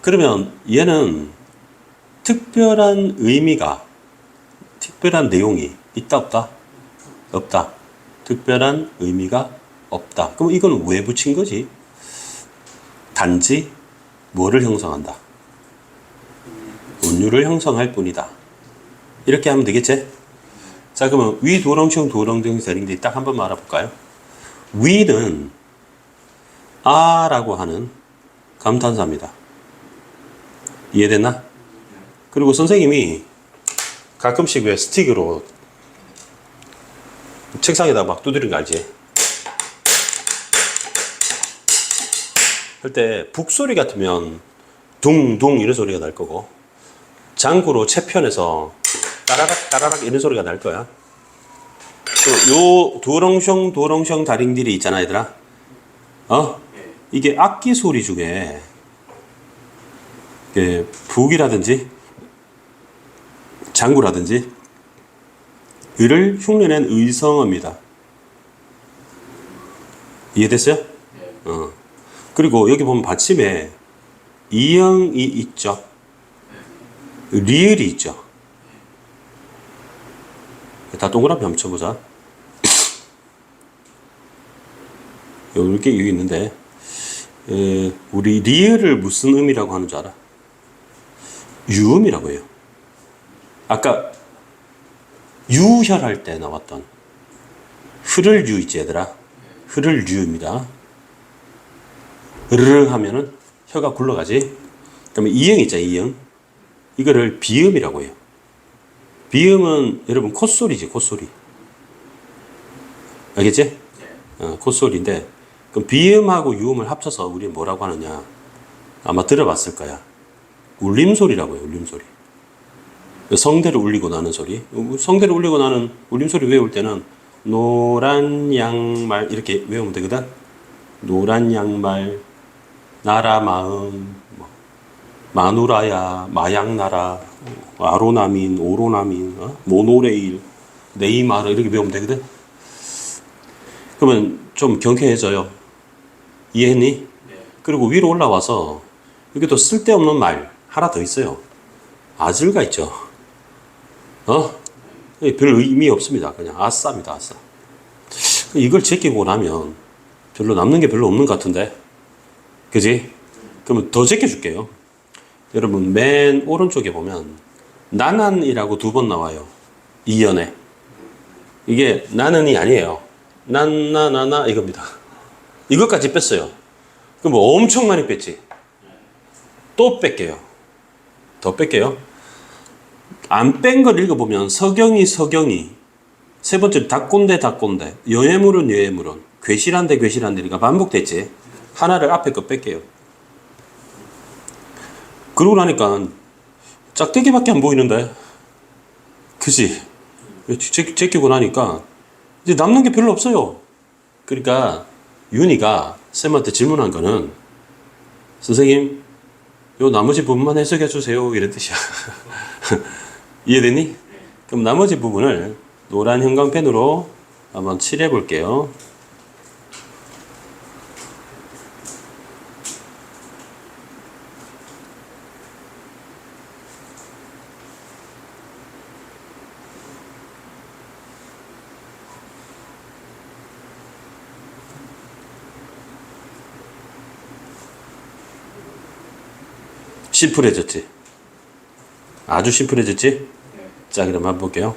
그러면 얘는 특별한 의미가, 특별한 내용이 있다 없다? 없다. 특별한 의미가 없다. 그럼 이건 왜 붙인 거지? 단지 뭐를 형성한다? 운율을 형성할 뿐이다. 이렇게 하면 되겠지? 자, 그러면 위 도렁청 도렁정 세링들이 딱 한 번만 알아볼까요? 위는 아라고 하는 감탄사입니다. 이해됐나? 그리고 선생님이 가끔씩 왜 스틱으로 책상에다 막 두드리는 거 알지? 할 때 북소리 같으면 둥둥 이런 소리가 날 거고, 장구로 채편에서 따라락 따라락 이런 소리가 날 거야. 또 요 도렁숑 도렁숑 다링들이 있잖아, 얘들아. 이게 악기 소리 중에 북이라든지 장구라든지 을을 흉내낸 의성어입니다. 이해됐어요? 그리고 여기 보면 받침에 이형이 있죠. 리을이 있죠. 다 동그라미 한번 쳐보자. 이렇게 여기 있는데, 우리 리을을 무슨 음이라고 하는 줄 알아? 유음이라고 해요. 아까 유혈할 때 나왔던 흐를 유 있지, 얘들아. 흐를 유입니다. 으르르 하면은 혀가 굴러가지. 그러면 이형 있잖아, 이형. 이거를 비음이라고 해요. 비음은 여러분 콧소리지, 콧소리. 알겠지? 콧소리인데, 그럼 비음하고 유음을 합쳐서 우리 뭐라고 하느냐? 아마 들어봤을 거야. 울림소리라고 해요, 울림소리. 성대를 울리고 나는 소리. 성대를 울리고 나는 울림소리 외울 때는 노란 양말 이렇게 외우면 되거든. 노란 양말, 나라 마음, 마누라야, 마약나라, 아로나민, 오로나민, 모노레일, 네이마르 이렇게 배우면 되거든. 그러면 좀 경쾌해져요. 이해했니? 네. 그리고 위로 올라와서 여기 또 쓸데없는 말 하나 더 있어요. 아즐가 있죠. 별 의미 없습니다. 그냥 아싸입니다, 아싸. 이걸 제끼고 나면 별로 남는 게 별로 없는 것 같은데. 그지? 그러면 더 제껴줄게요. 여러분, 맨 오른쪽에 보면 나난이라고 2번 나와요. 이연에. 이게 나는이 아니에요. 난나나나 이겁니다. 이것까지 뺐어요. 그럼 뭐 엄청 많이 뺐지. 또 뺄게요. 더 뺄게요. 안 뺀 걸 읽어보면 서경이 세 번째 닭꼰대 여예물은 괴실한데 괴실한데가 반복됐지. 하나를 앞에 거 뺄게요. 그러고 나니까 짝대기밖에 안 보이는데, 그치? 제끼고 나니까 이제 남는 게 별로 없어요. 그러니까 윤희가 쌤한테 질문한 거는, 선생님 요 나머지 부분만 해석해 주세요 이런 뜻이야. 이해됐니? 그럼 나머지 부분을 노란 형광펜으로 한번 칠해 볼게요. 심플해졌지? 아주 심플해졌지? 자, 그럼 한번 볼게요.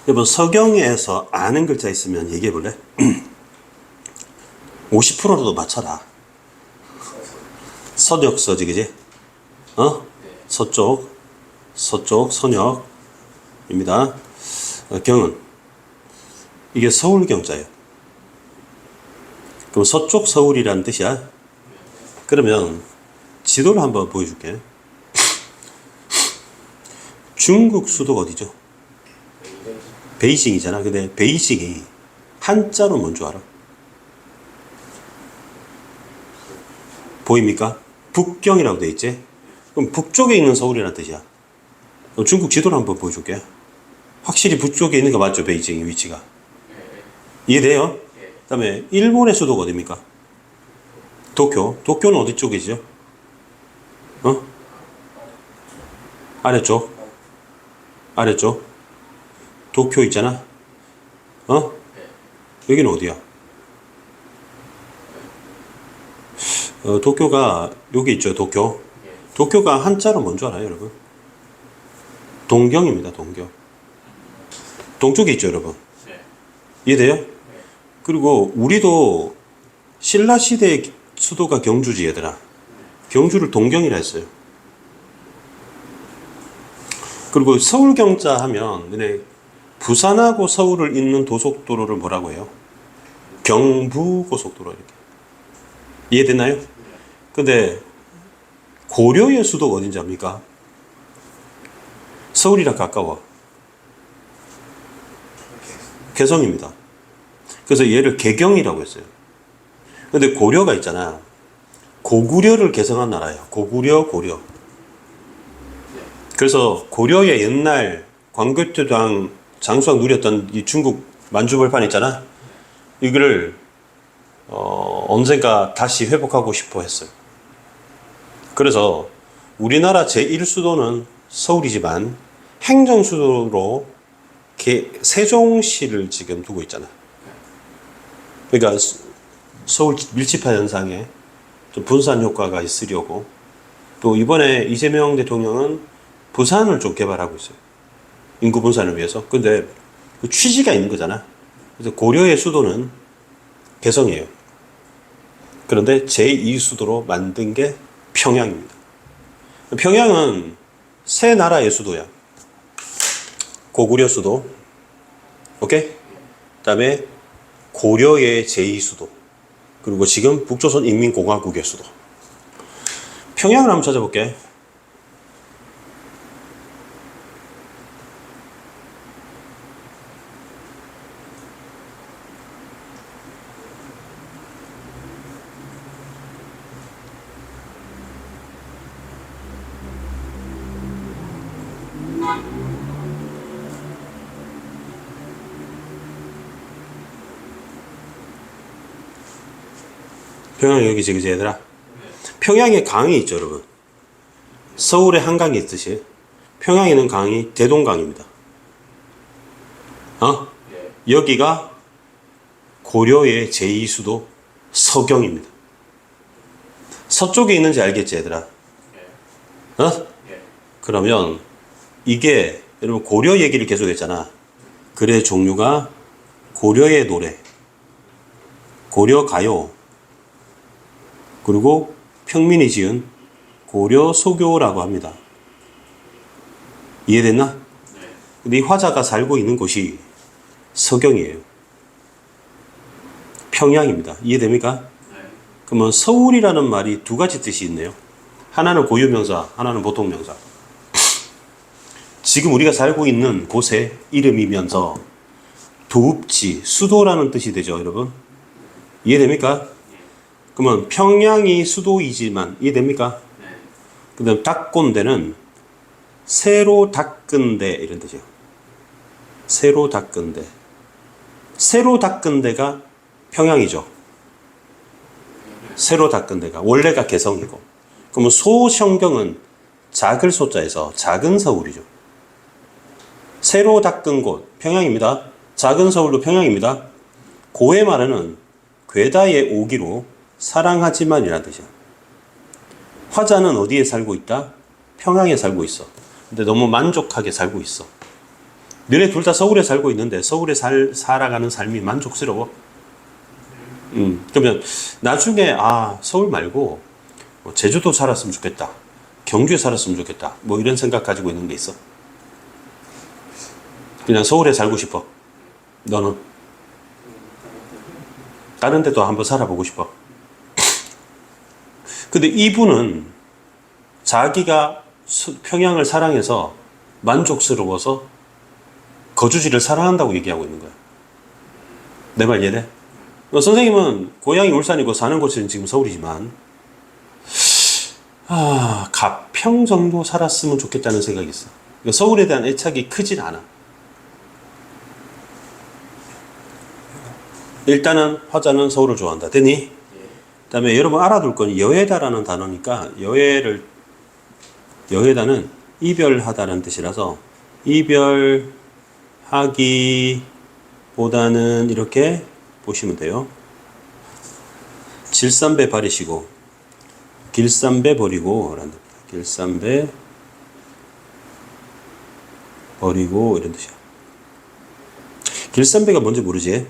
여러분, 서경에서 아는 글자 있으면 얘기해 볼래? 50%라도 맞춰라. 서적서지, 그지? 서쪽, 선역입니다. 경은 이게 서울경자예요. 그럼 서쪽 서울이라는 뜻이야. 그러면 지도를 한번 보여줄게. 중국 수도가 어디죠? 베이징이잖아. 근데 베이징이 한자로 뭔 줄 알아? 보입니까? 북경이라고 돼 있지? 그럼 북쪽에 있는 서울이라는 뜻이야. 중국 지도를 한번 보여줄게. 확실히 북쪽에 있는 거 맞죠? 베이징의 위치가. 이해돼요? 그 다음에 일본의 수도가 어디입니까? 도쿄. 도쿄는 어디 쪽이죠? 아래쪽. 도쿄 있잖아. 여기는 어디야? 도쿄가 여기 있죠. 도쿄가 한자로 뭔 줄 알아요, 여러분? 동경입니다. 동경. 동쪽에 있죠, 여러분. 이해돼요? 그리고 우리도 신라시대의 수도가 경주지, 얘들아. 경주를 동경이라 했어요. 그리고 서울경자 하면 너네 부산하고 서울을 잇는 도속도로를 뭐라고 해요? 경부고속도로 이렇게. 이해됐나요? 근데 고려의 수도가 어딘지 압니까? 서울이랑 가까워. 개성입니다. 그래서 얘를 개경이라고 했어요. 근데 고려가 있잖아. 고구려를 개성한 나라예요. 고구려. 그래서 고려의 옛날 광교토당 장수왕 누렸던 이 중국 만주벌판 있잖아. 이거를 언젠가 다시 회복하고 싶어 했어요. 그래서 우리나라 제1수도는 서울이지만 행정수도로 세종시를 지금 두고 있잖아. 그러니까 서울 밀집화 현상에 좀 분산 효과가 있으려고, 또 이번에 이재명 대통령은 부산을 좀 개발하고 있어요. 인구 분산을 위해서. 근데 그 취지가 있는 거잖아. 그래서 고려의 수도는 개성이에요. 그런데 제2수도로 만든 게 평양입니다. 평양은 세 나라의 수도야. 고구려 수도, 오케이? 그 다음에 고려의 제2수도, 그리고 지금 북조선 인민공화국의 수도. 평양을 한번 찾아볼게. 평양 여기지, 그지, 얘들아? 평양에 강이 있죠, 여러분. 서울에 한강이 있듯이 평양에는 강이 대동강입니다. 여기가 고려의 제2수도 서경입니다. 서쪽에 있는지 알겠지, 얘들아? 그러면 이게, 여러분, 고려 얘기를 계속 했잖아. 글의 종류가 고려의 노래, 고려 가요, 그리고 평민이 지은 고려 소교라고 합니다. 이해됐나? 근데 이 화자가 살고 있는 곳이 서경이에요. 평양입니다. 이해됩니까? 그러면 서울이라는 말이 두 가지 뜻이 있네요. 하나는 고유명사, 하나는 보통명사. 지금 우리가 살고 있는 곳의 이름이면서 도읍지, 수도라는 뜻이 되죠, 여러분? 이해됩니까? 그러면 평양이 수도이지만, 이해됩니까? 그 다음 닦곤대는 새로 닦은 데, 이런 뜻이에요. 새로 닦은 데. 새로 닦은 데가 평양이죠. 새로 닦은 데가. 원래가 개성이고. 그러면 소성경은 작을 소자에서 작은 서울이죠. 새로 닦은 곳, 평양입니다. 작은 서울도 평양입니다. 고의 말에는 괴다의 오기로 사랑하지만이라는 뜻이야. 화자는 어디에 살고 있다? 평양에 살고 있어. 근데 너무 만족하게 살고 있어. 너네 둘 다 서울에 살고 있는데 서울에 살아가는 삶이 만족스러워. 그러면 나중에 서울 말고 뭐 제주도 살았으면 좋겠다. 경주에 살았으면 좋겠다. 뭐 이런 생각 가지고 있는 게 있어. 그냥 서울에 살고 싶어. 너는? 다른 데도 한번 살아보고 싶어. 근데 이분은 자기가 평양을 사랑해서 만족스러워서 거주지를 사랑한다고 얘기하고 있는 거야. 내 말 이해돼? 선생님은 고향이 울산이고 사는 곳은 지금 서울이지만 가평 정도 살았으면 좋겠다는 생각이 있어. 서울에 대한 애착이 크진 않아. 일단은 화자는 서울을 좋아한다. 됐니? 그 다음에 여러분 알아둘 건 여해다라는 단어니까 여해다는 이별하다라는 뜻이라서 이별하기보다는 이렇게 보시면 돼요. 질삼배 버리시고 길삼배 버리고 라는 뜻. 길삼배 버리고 이런 뜻이야. 길삼배가 뭔지 모르지?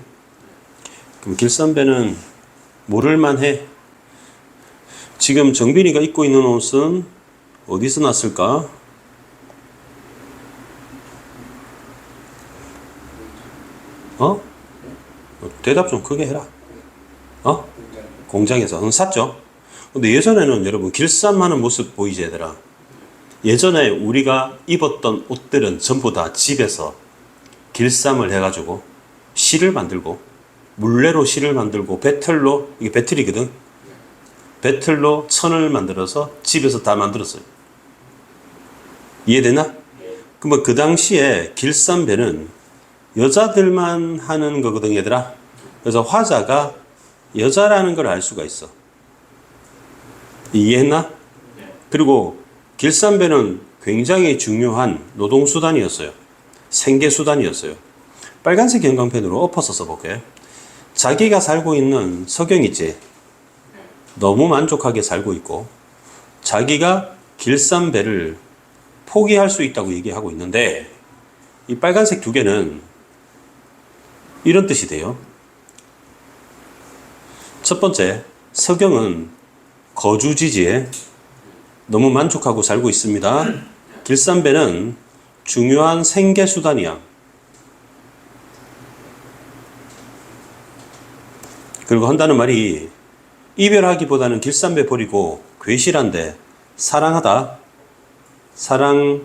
그럼 길삼배는 모를만 해. 지금 정빈이가 입고 있는 옷은 어디서 났을까? 대답 좀 크게 해라. 공장에서. 샀죠? 근데 예전에는 여러분 길쌈하는 모습 보이지 얘들아? 예전에 우리가 입었던 옷들은 전부 다 집에서 길쌈을 해가지고 실을 만들고 물레로 실을 만들고 배틀로, 이게 배틀이거든. 배틀로 천을 만들어서 집에서 다 만들었어요. 이해되나? 그러면 그 당시에 길쌈배는 여자들만 하는 거거든 얘들아. 그래서 화자가 여자라는 걸 알 수가 있어. 이해했나? 그리고 길쌈배는 굉장히 중요한 노동수단이었어요. 생계수단이었어요. 빨간색 형광펜으로 엎어서 써볼게. 자기가 살고 있는 서경 있지? 너무 만족하게 살고 있고 자기가 길쌈배를 포기할 수 있다고 얘기하고 있는데 이 빨간색 두 개는 이런 뜻이 돼요. 첫 번째, 서경은 거주지지에 너무 만족하고 살고 있습니다. 길쌈배는 중요한 생계수단이야. 그리고 한다는 말이 이별하기보다는 길쌈배 버리고 괴실한데 사랑하다. 사랑해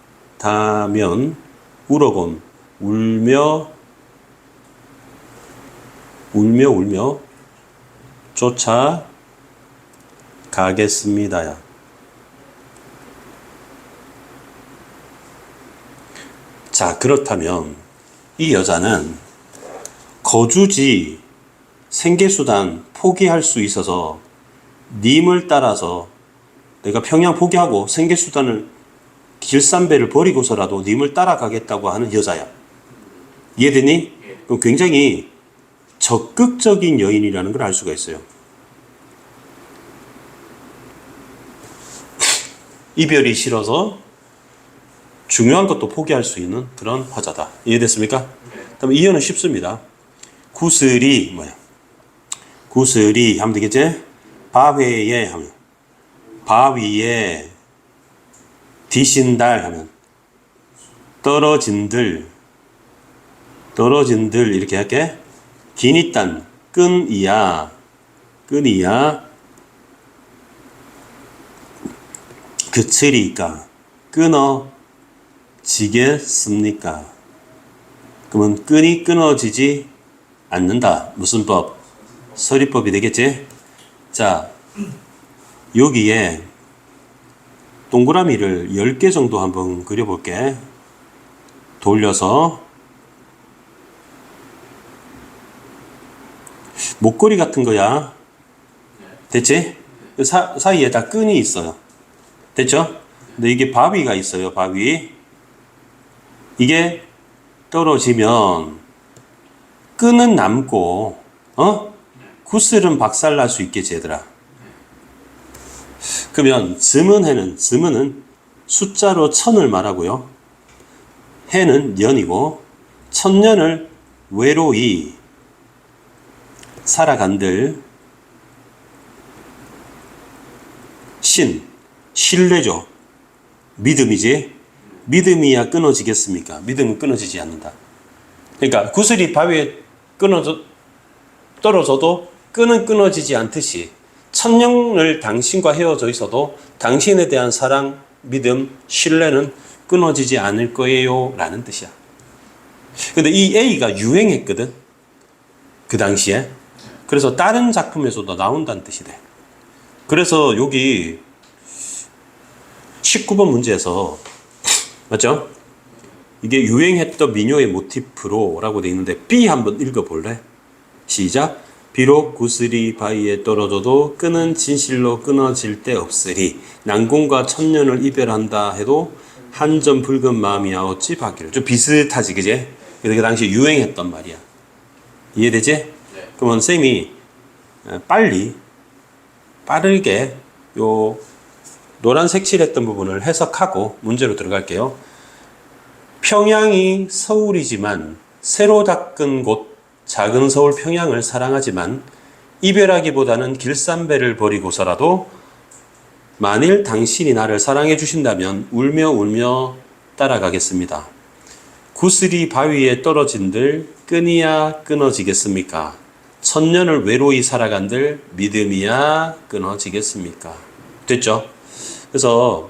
주신다면 울어곤 울며 쫓아 가겠습니다야. 자, 그렇다면 이 여자는 거주지, 생계수단 포기할 수 있어서 님을 따라서 내가 평양 포기하고 생계수단을 길쌈배를 버리고서라도 님을 따라가겠다고 하는 여자야. 이해되니? 그럼 굉장히 적극적인 여인이라는 걸 알 수가 있어요. 이별이 싫어서 중요한 것도 포기할 수 있는 그런 화자다. 이해됐습니까? 그다음에 이해는 쉽습니다. 구슬이 뭐야? 구슬이 하면 되겠지? 바위에 하면 바위에 디신달 하면 떨어진들 이렇게 할게. 기니딴 끈이야 그치리까 끊어지겠습니까? 그러면 끈이 끊어지지 않는다. 무슨 법? 서리법이 되겠지? 자, 여기에 동그라미를 10개 정도 한번 그려볼게. 돌려서 목걸이 같은 거야. 됐지? 사이에 다 끈이 있어요. 됐죠? 근데 이게 바위가 있어요. 바위. 이게 떨어지면 끈은 남고 구슬은 박살날 수 있겠지 얘들아. 그러면 즈문은 숫자로 천을 말하고요. 해는 년이고 천년을 외로이 살아간들 신뢰죠. 믿음이지. 믿음이야 끊어지겠습니까? 믿음은 끊어지지 않는다. 그러니까 구슬이 바위에 떨어져도 끈은 끊어지지 않듯이 천년을 당신과 헤어져 있어도 당신에 대한 사랑, 믿음, 신뢰는 끊어지지 않을 거예요 라는 뜻이야. 근데 이 A가 유행했거든 그 당시에. 그래서 다른 작품에서도 나온다는 뜻이 돼. 그래서 여기 19번 문제에서 맞죠? 이게 유행했던 민요의 모티프로 라고 돼 있는데 B 한번 읽어볼래? 시작. 비록 구슬이 바위에 떨어져도 끈은 진실로 끊어질 데 없으리 난공과 천년을 이별한다 해도 한 점 붉은 마음이야 어찌 바뀌를. 좀 비슷하지 그제? 그 당시 유행했던 말이야. 이해되지? 네. 그러면 쌤이 빠르게 요 노란색 칠했던 부분을 해석하고 문제로 들어갈게요. 평양이 서울이지만 새로 닦은 곳 작은 서울 평양을 사랑하지만 이별하기보다는 길쌈배를 버리고서라도 만일 당신이 나를 사랑해 주신다면 울며 따라가겠습니다. 구슬이 바위에 떨어진들 끈이야 끊어지겠습니까? 천년을 외로이 살아간들 믿음이야 끊어지겠습니까? 됐죠? 그래서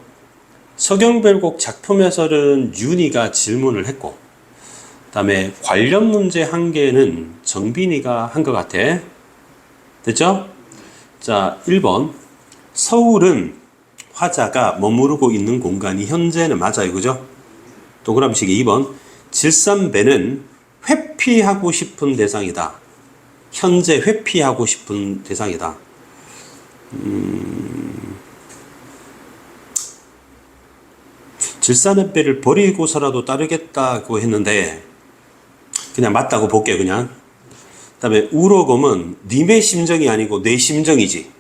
서경별곡 작품 해설은 윤희가 질문을 했고 다음에 관련 문제 한 개는 정빈이가 한 것 같아. 됐죠? 자, 1번. 서울은 화자가 머무르고 있는 공간이 현재는 맞아요. 그죠? 동그라미치기 2번. 질산배는 회피하고 싶은 대상이다. 현재 회피하고 싶은 대상이다. 질산의 배를 버리고서라도 따르겠다고 했는데 그냥 맞다고 볼게요. 그냥. 그 다음에 우로검은 님의 심정이 아니고 내 심정이지.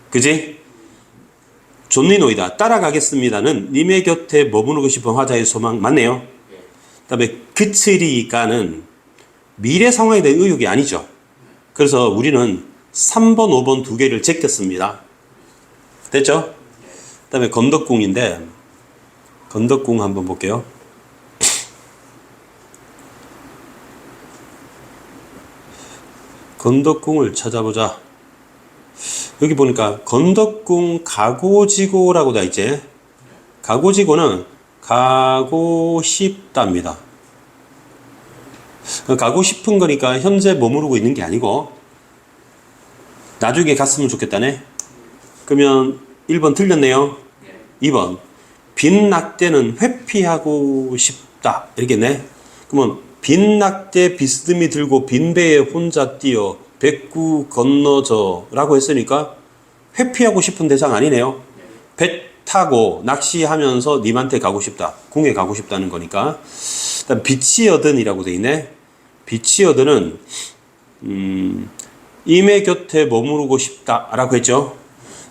그지? 존니노이다. 따라가겠습니다는 님의 곁에 머무르고 싶은 화자의 소망 맞네요. 그 다음에 그치리가는 미래 상황에 대한 의욕이 아니죠. 그래서 우리는 3번, 5번 두 개를 제꼈습니다. 됐죠? 그 다음에 건덕궁인데 건덕궁 한번 볼게요. 건덕궁을 찾아보자. 여기 보니까 건덕궁 가고지고라고 돼 있지. 가고지고는 가고 싶답니다. 가고 싶은 거니까 현재 머무르고 있는 게 아니고 나중에 갔으면 좋겠다네. 그러면 1번 틀렸네요. 2번 빈낙대는 회피하고 싶다 이렇겠네. 그러면 빈낙대 비스듬히 들고 빈배에 혼자 뛰어 백구 건너져 라고 했으니까 회피하고 싶은 대상 아니네요. 배 타고 낚시하면서 님한테 가고 싶다. 궁에 가고 싶다는 거니까. 일단 빛이 얻은이라고 돼 있네. 빛이 얻은은 임의 곁에 머무르고 싶다 라고 했죠.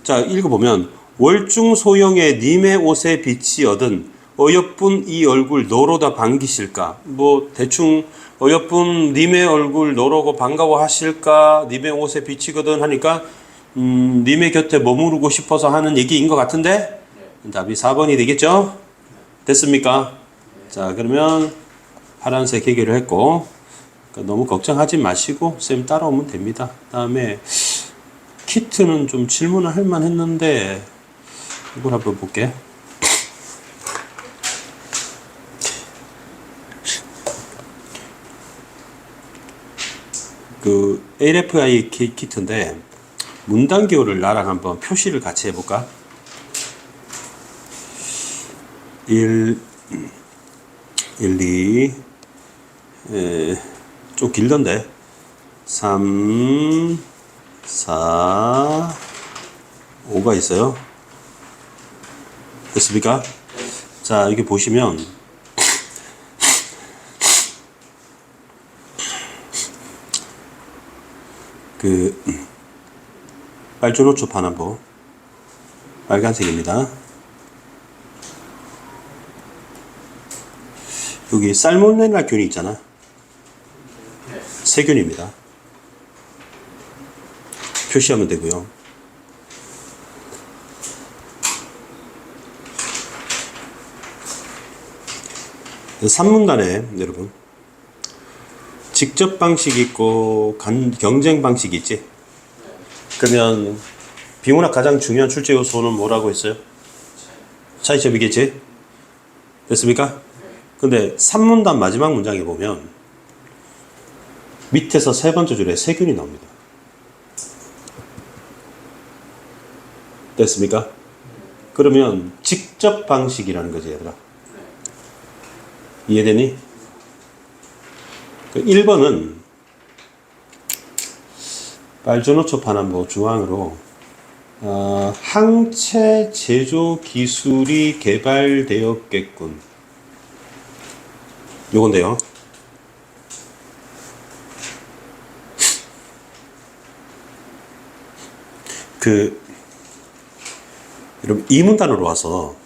자, 읽어보면 월중 소영의 님의 옷에 빛이 얻은 어여쁜 이 얼굴 너로다 반기실까. 뭐 대충 어여쁜 님의 얼굴 너로고 반가워하실까. 님의 옷에 비치거든 하니까 님의 곁에 머무르고 싶어서 하는 얘기인 것 같은데 답이 4번이 되겠죠? 됐습니까? 자, 그러면 파란색 해결을 했고 그러니까 너무 걱정하지 마시고 쌤 따라오면 됩니다. 다음에 키트는 좀 질문을 할 만했는데 이걸 한번 볼게. 그 LFI 키트인데 문단기호를 나랑 한번 표시를 같이 해볼까? 1, 2, 좀 길던데 3, 4, 5가 있어요. 됐습니까? 자, 여기 보시면 그 빨주노초 반환보 빨간색입니다. 여기 살모넬라 균이 있잖아. 세균입니다. 표시하면 되고요. 산문단에 여러분 직접 방식이 있고 경쟁 방식이 있지. 그러면 비문학 가장 중요한 출제 요소는 뭐라고 했어요? 차이점이겠지? 됐습니까? 근데 산문단 마지막 문장에 보면 밑에서 세 번째 줄에 세균이 나옵니다. 됐습니까? 그러면 직접 방식이라는 거지, 얘들아. 이해되니? 1번은 빨주노초 반환보 중앙으로 항체 제조 기술이 개발되었겠군. 요건데요. 여러분 이 문단으로 와서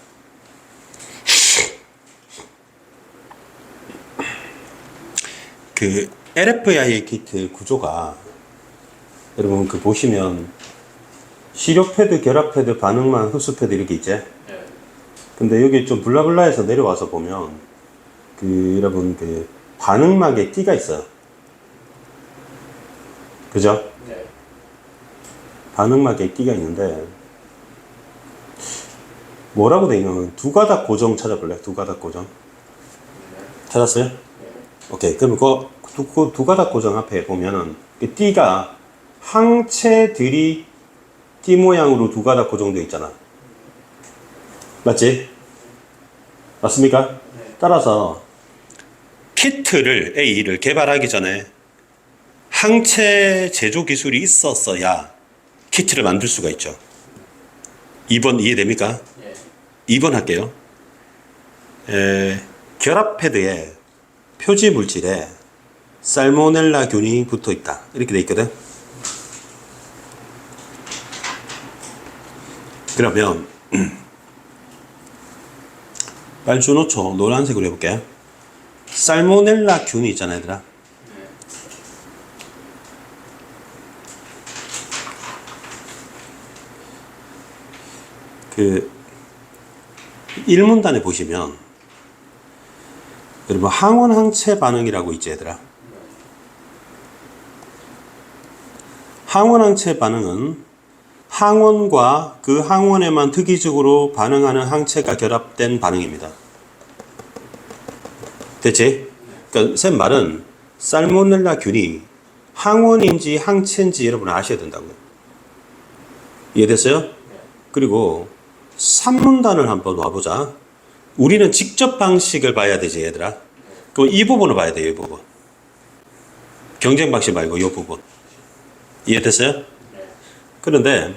LFI 키트 구조가 여러분 보시면 시료 패드, 결합 패드, 반응망, 흡수 패드 이렇게 있지? 근데 여기 좀 블라블라에서 내려와서 보면 여러분 반응막에 띠가 있어요. 그죠? 반응막에 띠가 있는데 뭐라고 돼 있냐면 두 가닥 고정 찾아볼래? 두 가닥 고정. 찾았어요? 오케이. 그럼 두 가닥 고정 앞에 보면은 띠가 항체들이 띠 모양으로 두 가닥 고정되어 있잖아. 맞지? 맞습니까? 따라서 키트를 A를 개발하기 전에 항체 제조 기술이 있었어야 키트를 만들 수가 있죠. 2번 이해됩니까? 2번 할게요. 결합 패드에 표지 물질에 살모넬라 균이 붙어 있다. 이렇게 돼 있거든. 그러면 빨주노초 노란색으로 해볼게. 살모넬라 균이 있잖아, 얘들아. 그 1문단에 보시면 여러분 항원 항체 반응이라고 있지, 얘들아. 항원 항체 반응은 항원과 그 항원에만 특이적으로 반응하는 항체가 결합된 반응입니다. 됐지? 그러니까 쌤 말은 살모넬라 균이 항원인지 항체인지 여러분 아셔야 된다고요. 이해됐어요? 그리고 3문단을 한번 와보자. 우리는 직접 방식을 봐야 되지, 얘들아. 그럼 이 부분을 봐야 돼요, 이 부분. 경쟁 방식 말고 이 부분. 이해됐어요? 그런데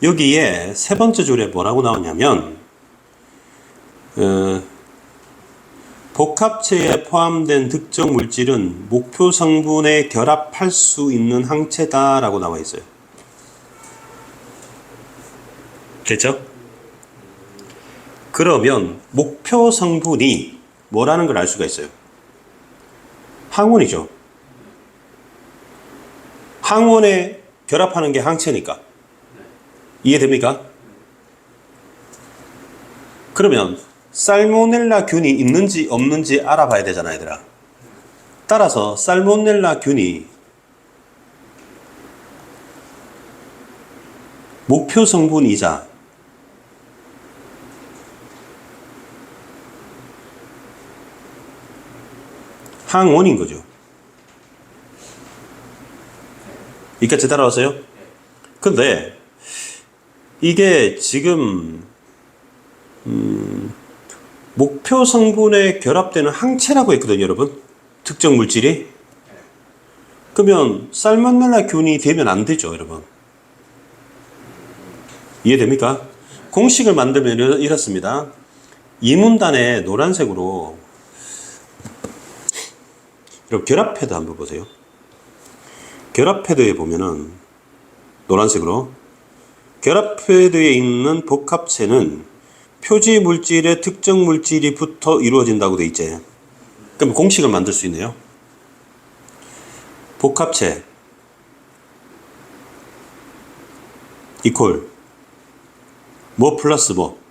여기에 세 번째 줄에 뭐라고 나오냐면 복합체에 포함된 특정 물질은 목표 성분에 결합할 수 있는 항체다 라고 나와 있어요. 됐죠? 그러면 목표 성분이 뭐라는 걸 알 수가 있어요. 항원이죠. 항원에 결합하는 게 항체니까. 이해됩니까? 그러면 살모넬라 균이 있는지 없는지 알아봐야 되잖아, 얘들아. 따라서 살모넬라 균이 목표 성분이자 항원인 거죠. 이까지 따라왔어요? 근데 이게 지금 목표 성분에 결합되는 항체라고 했거든요, 여러분. 특정 물질이. 그러면 살모넬라 균이 되면 안 되죠, 여러분. 이해됩니까? 공식을 만들면 이렇습니다. 이 문단에 노란색으로 여러분 결합 패드 한번 보세요. 결합 패드에 보면은 노란색으로 결합 패드에 있는 복합체는 표지 물질에 특정 물질이 붙어 이루어진다고 돼 있지. 그럼 공식을 만들 수 있네요. 복합체 이퀄 뭐 플러스 뭐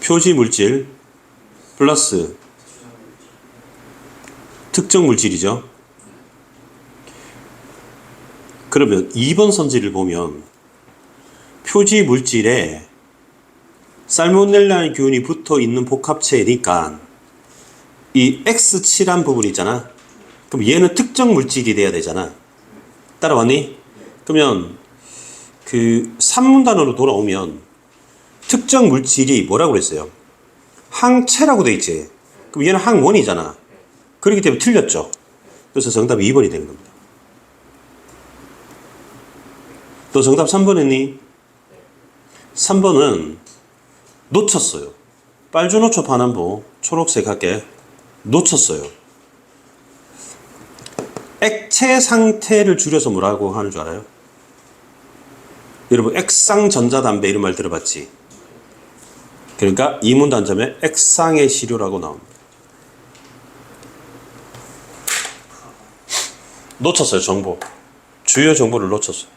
표지 물질 플러스 특정 물질이죠. 그러면 2번 선지를 보면 표지 물질에 살모넬라는 균이 붙어 있는 복합체니까 이 X7한 부분 있잖아. 그럼 얘는 특정 물질이 돼야 되잖아. 따라왔니? 그러면 그 산문단으로 돌아오면 특정 물질이 뭐라고 그랬어요? 항체라고 돼 있지. 그럼 얘는 항원이잖아. 그렇기 때문에 틀렸죠. 그래서 정답이 2번이 되는 겁니다. 또 정답 3번 했니? 3번은 놓쳤어요. 빨주노초 반환부 초록색 할게. 놓쳤어요. 액체 상태를 줄여서 뭐라고 하는 줄 알아요? 여러분 액상전자담배 이런 말 들어봤지? 그러니까 이문단점에 액상의 시료라고 나옵니다. 놓쳤어요. 정보. 주요 정보를 놓쳤어요.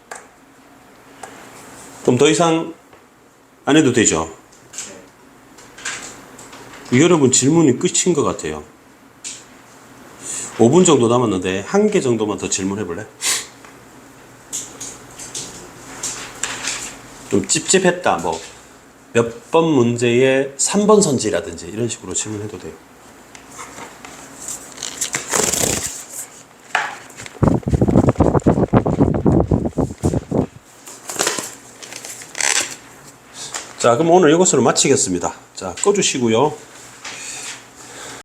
그럼 더 이상 안 해도 되죠? 여러분 질문이 끝인 것 같아요. 5분 정도 남았는데 한 개 정도만 더 질문해 볼래? 좀 찝찝했다. 뭐 몇 번 문제에 3번 선지라든지 이런 식으로 질문해도 돼요. 자, 그럼 오늘 이것으로 마치겠습니다. 자, 꺼주시고요.